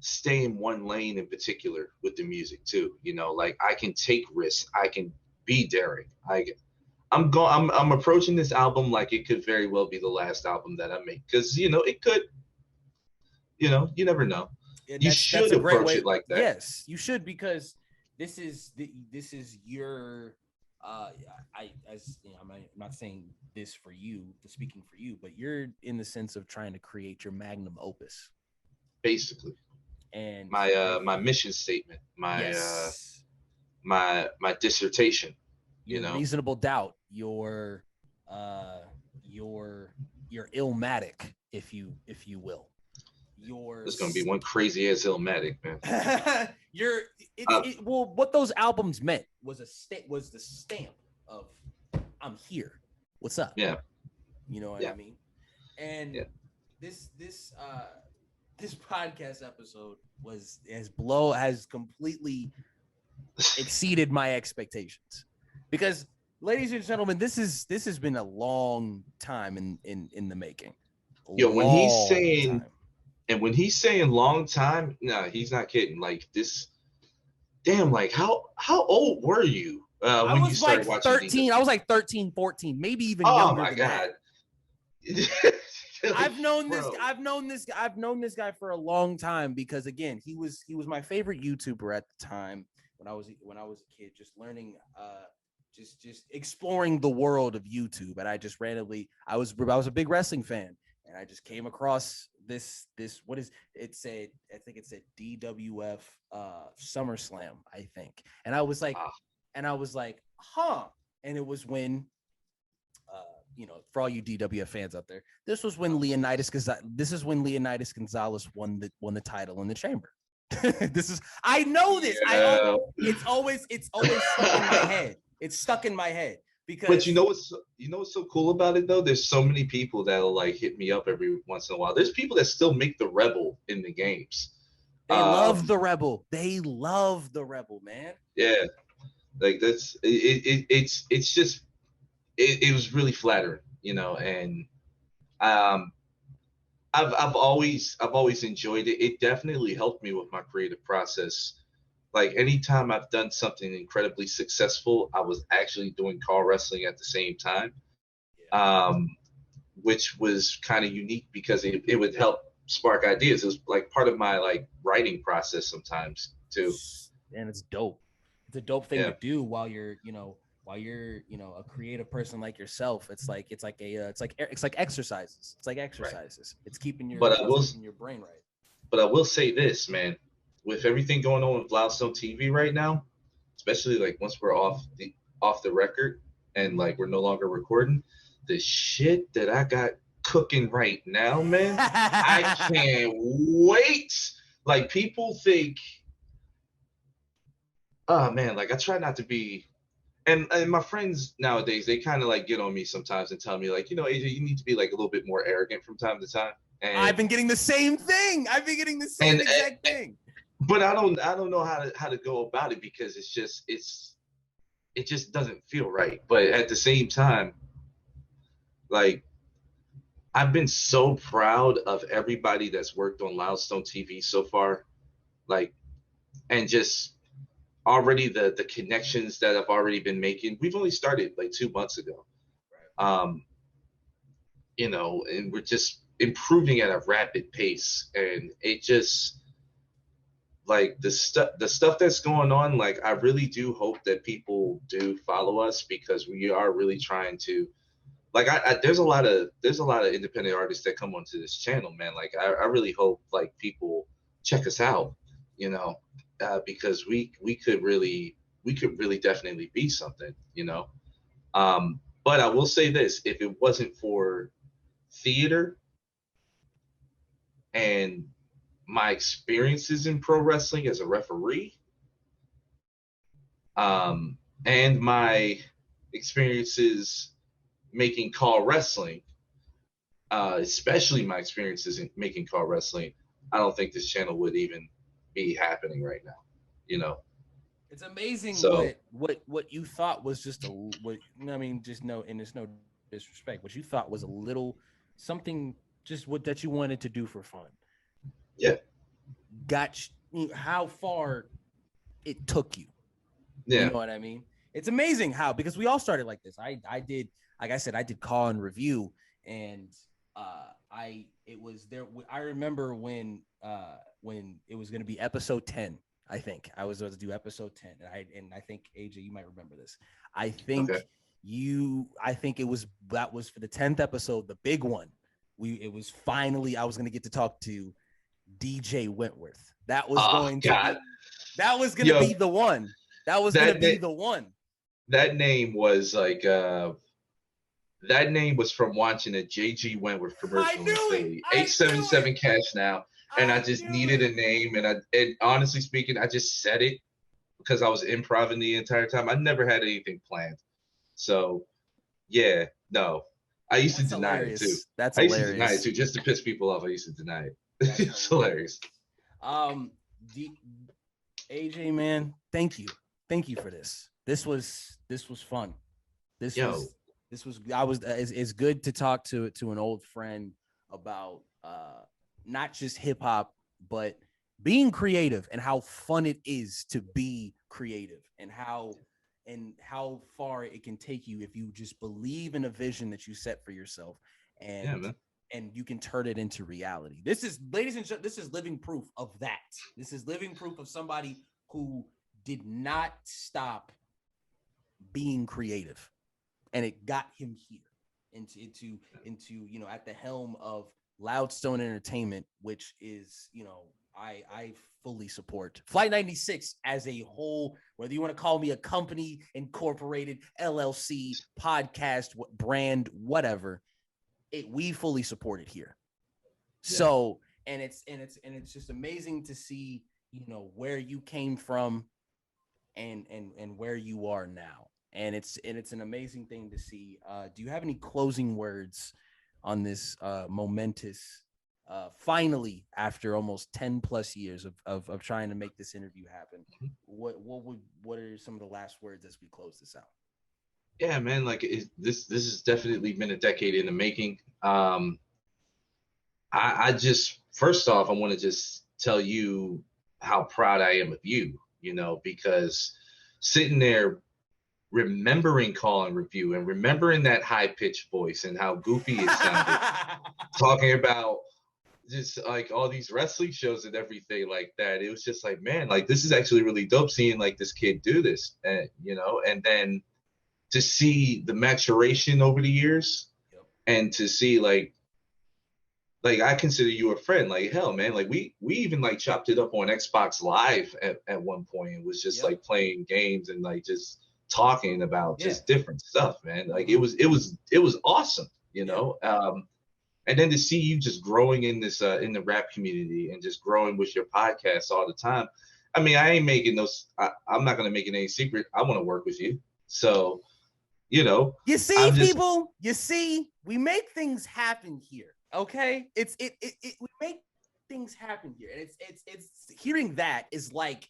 stay in one lane in particular with the music too. Like I can take risks, I can be daring. I'm approaching this album like it could very well be the last album that I make, because it could. You never know. You should approach it like that. Yes, you should, because this is your I'm not saying this for you, speaking for you, but you're in the sense of trying to create your magnum opus, basically. And my mission statement, my dissertation, reasonable doubt, your Illmatic, if you will. There's gonna be one crazy ass Illmatic, man. Well, what those albums meant was the stamp of I'm here. What's up? Yeah. You know what I mean? And this this podcast episode has completely exceeded my expectations, because, ladies and gentlemen, this has been a long time in the making. Yo, when he's saying Time. and when he's saying long time, nah, he's not kidding. Like this, damn, like how old were you I when you was like started watching 13. I was like 13, 14, maybe even Oh younger my than god. that. Like, I've known bro. I've known this guy for a long time, because again, he was my favorite YouTuber at the time when I was a kid, just learning, just exploring the world of YouTube. And I just randomly, I was a big wrestling fan, and I just came across this what is it said? I think it said DWF SummerSlam, I think. And I was like, huh. And it was when, for all you DWF fans out there, this was when Leonidas Gonzalez won the title in the Chamber. I know this. Yeah. It's always stuck in my head. It's stuck in my head because. But you know what's so cool about it though? There's so many people that'll like hit me up every once in a while. There's people that still make the Rebel in the games. They love the Rebel. They love the Rebel, man. Yeah, like that's it's just it was really flattering, and um, I've always enjoyed it. It definitely helped me with my creative process. Like anytime I've done something incredibly successful, I was actually doing call wrestling at the same time, which was kind of unique because it would help spark ideas. It was like part of my like writing process sometimes too. And it's dope. It's a dope thing to do while you're a creative person like yourself. It's like exercises. It's like exercises. Right. It's keeping your brain right. But I will say this, man, with everything going on with Loudstone TV right now, especially like once we're off the record and like we're no longer recording, the shit that I got cooking right now, man, I can't wait. Like people think, oh man, like I try not to be, and my friends nowadays, they kind of like get on me sometimes and tell me like, AJ, you need to be like a little bit more arrogant from time to time. And I've been getting the same thing. I've been getting the same exact thing. But I don't know how to go about it because it just doesn't feel right. But at the same time, like I've been so proud of everybody that's worked on Loudstone TV so far, like, and just already the connections that I've already been making. We've only started like 2 months ago, and we're just improving at a rapid pace, and it just like the stuff that's going on. Like I really do hope that people do follow us because we are really trying to. Like there's a lot of independent artists that come onto this channel, man. Like I really hope like people check us out, because we could really definitely be something, But I will say this: if it wasn't for theater and my experiences in pro wrestling as a referee, and my experiences making call wrestling, especially my experiences in making call wrestling, I don't think this channel would even be happening right now. It's amazing what you thought was just no disrespect, what you thought was a little something just that you wanted to do for fun. Yeah. Got how far it took you. Yeah. You know what I mean? It's amazing how, because we all started like this. I did, like I said, I did call and review, and I remember when it was going to be episode 10. I think I was going to do episode 10, and I think AJ, you might remember this. I think that was for the 10th episode, the big one. It was finally, I was going to get to talk to DJ Wentworth. That was going to be the one. That was going to be the one. That name was like that name was from watching a JG Wentworth commercial in Philly. 877 Cash Now. And I just needed a name, and honestly speaking, I just said it because I was improvising the entire time. I never had anything planned. So yeah, no. I used to deny it too. That's hilarious. I used to deny it too, just to piss people off. I used to deny it. It's hilarious. Um, AJ, man, thank you for this. This was fun. This Yo, was I was it's good to talk to an old friend about not just hip hop, but being creative and how fun it is to be creative, and how far it can take you if you just believe in a vision that you set for yourself, yeah, and man. you can turn it into reality. This is, ladies and gentlemen, this is living proof of that. This is living proof of somebody who did not stop being creative, and it got him here into at the helm of Loudstone Entertainment, which is, I fully support Flight 96 as a whole, whether you want to call me a company, incorporated, LLC, podcast, brand, whatever. We fully support it here. Yeah. So, and it's just amazing to see, where you came from and where you are now. And it's an amazing thing to see. Do you have any closing words on this momentous, finally, after almost 10 plus years of trying to make this interview happen? What are some of the last words as we close this out? Yeah, man. Like this has definitely been a decade in the making. I just, first off, I want to just tell you how proud I am of you. Because sitting there remembering Call and Review and remembering that high pitched voice and how goofy it sounded, talking about just like all these wrestling shows and everything like that. It was just like, man, like this is actually really dope seeing like this kid do this, and and then to see the maturation over the years. Yep. And to see like I consider you a friend. Like, hell, man, like we even like chopped it up on Xbox Live at one point. It was just like playing games and like just talking about just different stuff, man. Like it was awesome, and then to see you just growing in this in the rap community and just growing with your podcast all the time. I mean, I ain't making those. I'm not gonna make it any secret. I want to work with you. So, you see, people, you see, we make things happen here. Okay, we make things happen here, and it's hearing that is like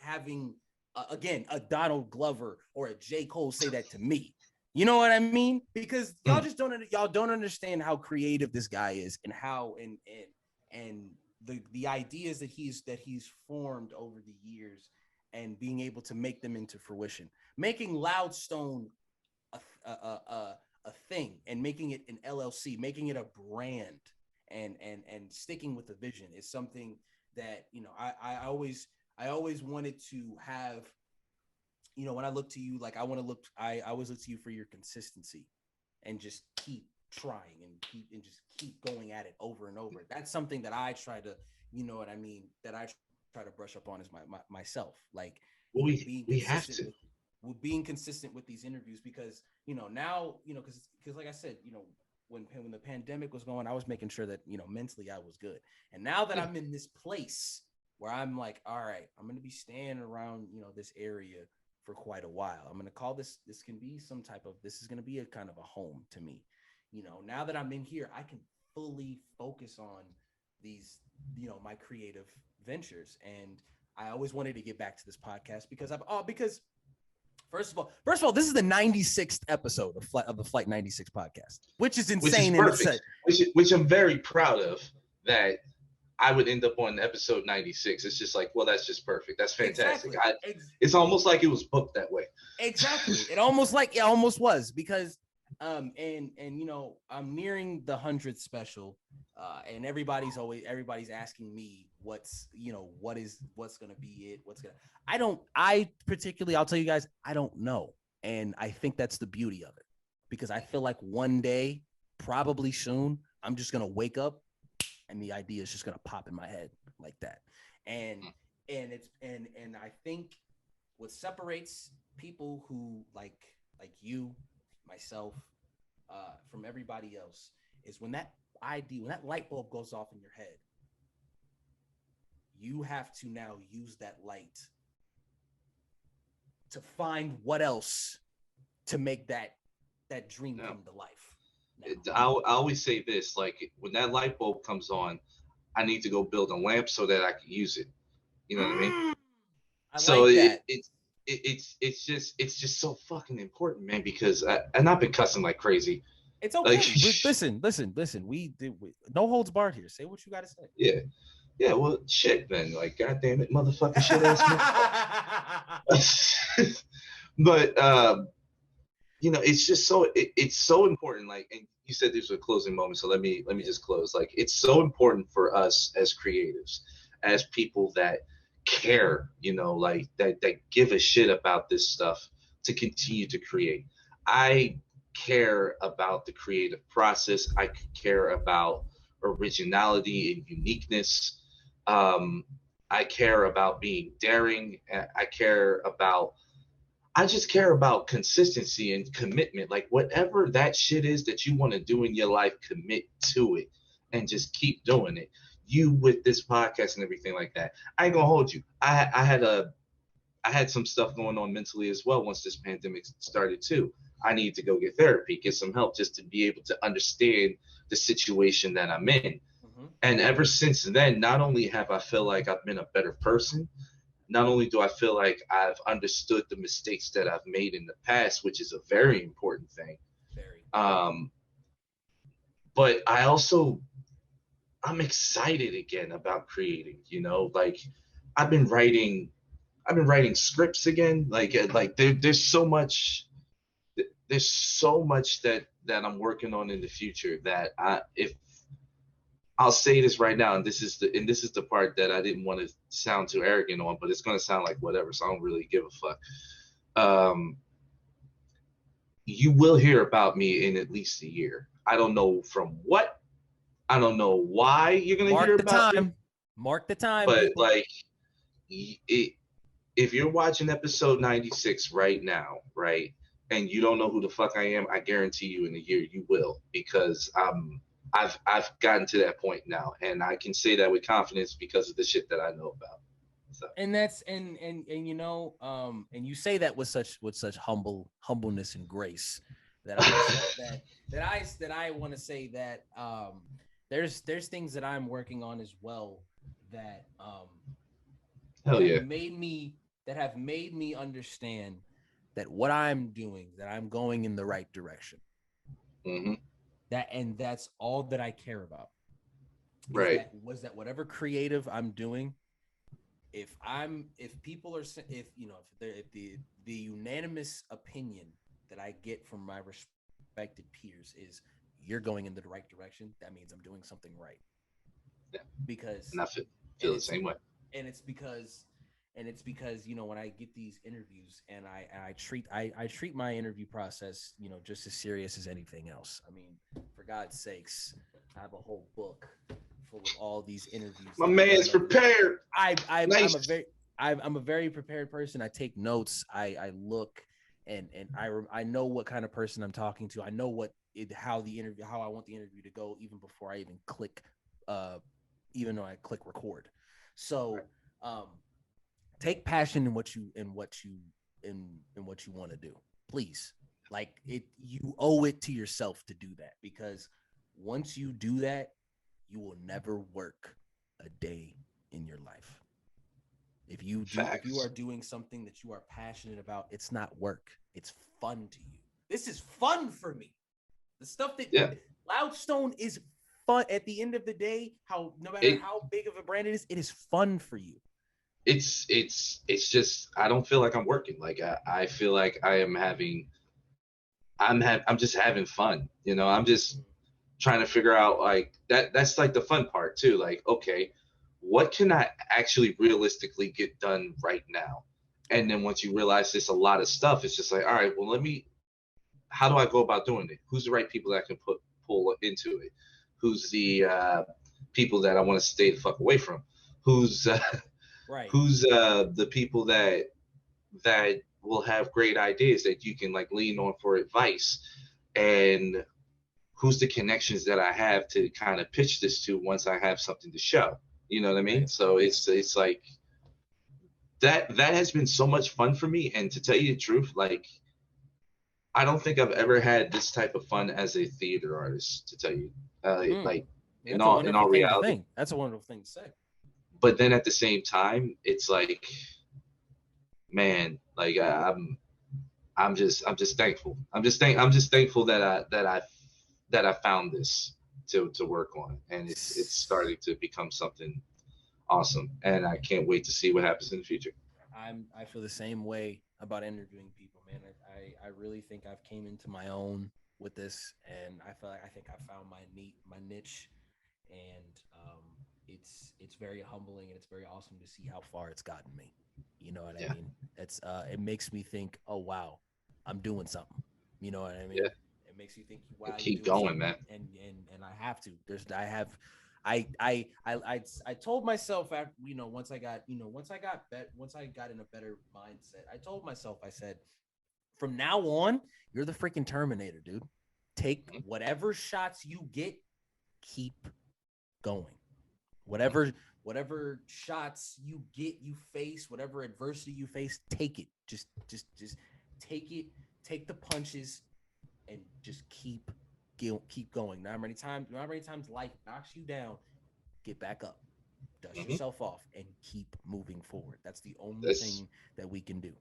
having again a Donald Glover or a J. Cole say that to me. You know what I mean? Because y'all just don't understand how creative this guy is, and how and the ideas that he's formed over the years, and being able to make them into fruition, making Loudstone a thing, and making it an LLC, making it a brand, and sticking with the vision is something that I always wanted to have. When I look to you, like I always look to you for your consistency, and just keep trying and just keep going at it over and over. That's something that I try to, that I try to brush up on as myself. Like, we have to. Being consistent with these interviews, because now because like I said, when the pandemic was going, I was making sure that mentally I was good, and now that I'm in this place where I'm like, all right, I'm going to be staying around this area for quite a while. I'm going to call this can be some type of, this is going to be a kind of a home to me. Now that I'm in here, I can fully focus on these my creative ventures, and I always wanted to get back to this podcast because First of all, this is the 96th episode of the Flight 96 podcast, which is insane. Which I'm very proud of, that I would end up on episode 96. It's just like, well, that's just perfect. That's fantastic. Exactly. It's almost like it was booked that way. Exactly. It almost was, because I'm nearing the 100th special, and everybody's asking me what's gonna be it, I'll tell you guys, I don't know. And I think that's the beauty of it, because I feel like one day, probably soon, I'm just gonna wake up and the idea is just gonna pop in my head like that. And I think what separates people who like you, myself, from everybody else, is when that light bulb goes off in your head, you have to now use that light to find what else to make that dream come to life. I always say this, like when that light bulb comes on, I need to go build a lamp so that I can use it. You know what I mean? I So like that. it's just so fucking important, man. Because and I've been cussing like crazy. It's okay. Like, listen. We no holds barred here. Say what you got to say. yeah, yeah. Well, shit, then. Like, goddamn it, motherfucking shit ass man. But you know, it's just so it's so important. Like, and you said this was a closing moment, so let me just close. Like, it's so important for us as creatives, as people that care, you know, like that give a shit about this stuff, to continue to create. I care about the creative process. I care about originality and uniqueness. I care about being daring. I just care about consistency and commitment. Like, whatever that shit is that you want to do in your life, commit to it and just keep doing it. You with this podcast and everything like that. I ain't gonna hold you. I had some stuff going on mentally as well once this pandemic started too. I need to go get therapy, get some help, just to be able to understand the situation that I'm in. Mm-hmm. And ever since then, not only have I feel like I've been a better person, not only do I feel like I've understood the mistakes that I've made in the past, which is a very important thing. Very. But I'm excited again about creating, you know, like I've been writing scripts again. Like there's so much that I'm working on in the future that if I'll say this right now, and this is the part that I didn't want to sound too arrogant on, but it's going to sound like whatever, so I don't really give a fuck. You will hear about me in at least a year. I don't know from what. I don't know why you're going to hear about me. Mark the time. But people. like, if you're watching episode 96 right now, right, and you don't know who the fuck I am, I guarantee you in a year you will, because I've gotten to that point now, and I can say that with confidence because of the shit that I know about. So. And that's and you know, and you say that with such humbleness and grace that I want to say that there's things that I'm working on as well that Hell yeah. have made me understand that what I'm doing, that I'm going in the right direction. Mm-hmm. That's all that I care about. Right. Was that whatever creative I'm doing, if the unanimous opinion that I get from my respected peers is you're going in the right direction, that means I'm doing something right. Yeah. Because and I feel the same way. And it's because you know, when I get these interviews and I treat my interview process, you know, just as serious as anything else. I mean, for God's sakes, I have a whole book full of all these interviews. My man's prepared. I'm a very prepared person. I take notes. I look and I know what kind of person I'm talking to. I know how I want the interview to go even before I even click even though I click record. So take passion in what you want to do. Please. Like you owe it to yourself to do that, because once you do that, you will never work a day in your life. If you are doing something that you are passionate about, it's not work. It's fun to you. This is fun for me. The stuff that Loudstone is fun at the end of the day. No matter how big of a brand it is fun for you. It's just, I don't feel like I'm working. Like I feel like I'm just having fun. You know, I'm just trying to figure out like that's like the fun part too. Like, okay, what can I actually realistically get done right now? And then once you realize there's a lot of stuff, it's just like, all right, well, how do I go about doing it? Who's the right people that I can pull into it? Who's the people that I want to stay the fuck away from? Who's the people that will have great ideas that you can like lean on for advice? And who's the connections that I have to kind of pitch this to once I have something to show? You know what I mean? Right. So it's like that has been so much fun for me. And to tell you the truth, like I don't think I've ever had this type of fun as a theater artist, to tell you, like That's a in wonderful all thing to reality. think. That's a wonderful thing to say. But then at the same time, it's like, man, like I'm just thankful. I'm just thankful that I found this to work on, and it's starting to become something awesome, and I can't wait to see what happens in the future. I feel the same way about interviewing people, man. I really think I've came into my own with this, and I feel like I think I found my niche, and it's very humbling and it's very awesome to see how far it's gotten me. You know what I Yeah, mean? It makes me think, oh wow, I'm doing something. You know what I mean? yeah. It makes you think, wow, you're Keep doing going, something, man. and I have to. I have I told myself after, once I got in a better mindset, I told myself, I said, from now on, you're the freaking Terminator, dude. Take Mhm, whatever shots you get, keep going. mhm. Whatever shots you get, you face, whatever adversity you face, take it. Just take it. Take the punches and just keep going. Not many times life knocks you down, get back up, dust Mhm. yourself off, and keep moving forward. That's the only That's thing that we can do.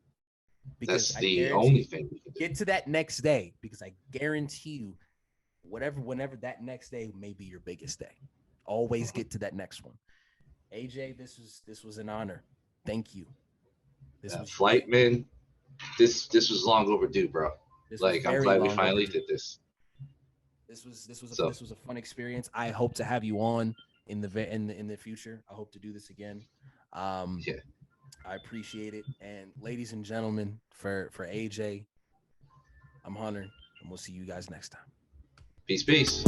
Because that's I the guarantee only you, thing we can do. get to that next day, because I guarantee you, whenever that next day may be your biggest day, always Mhm. get to that next one. AJ, this was an honor. Thank you. This was Flight, man. This was long overdue, bro. this was Like I'm very glad we long finally overdue. did this. This was a fun experience. I hope to have you on in the future. I hope to do this again. Um, Yeah. I appreciate it. And ladies and gentlemen, for AJ, I'm Hunter, and we'll see you guys next time. Peace, peace.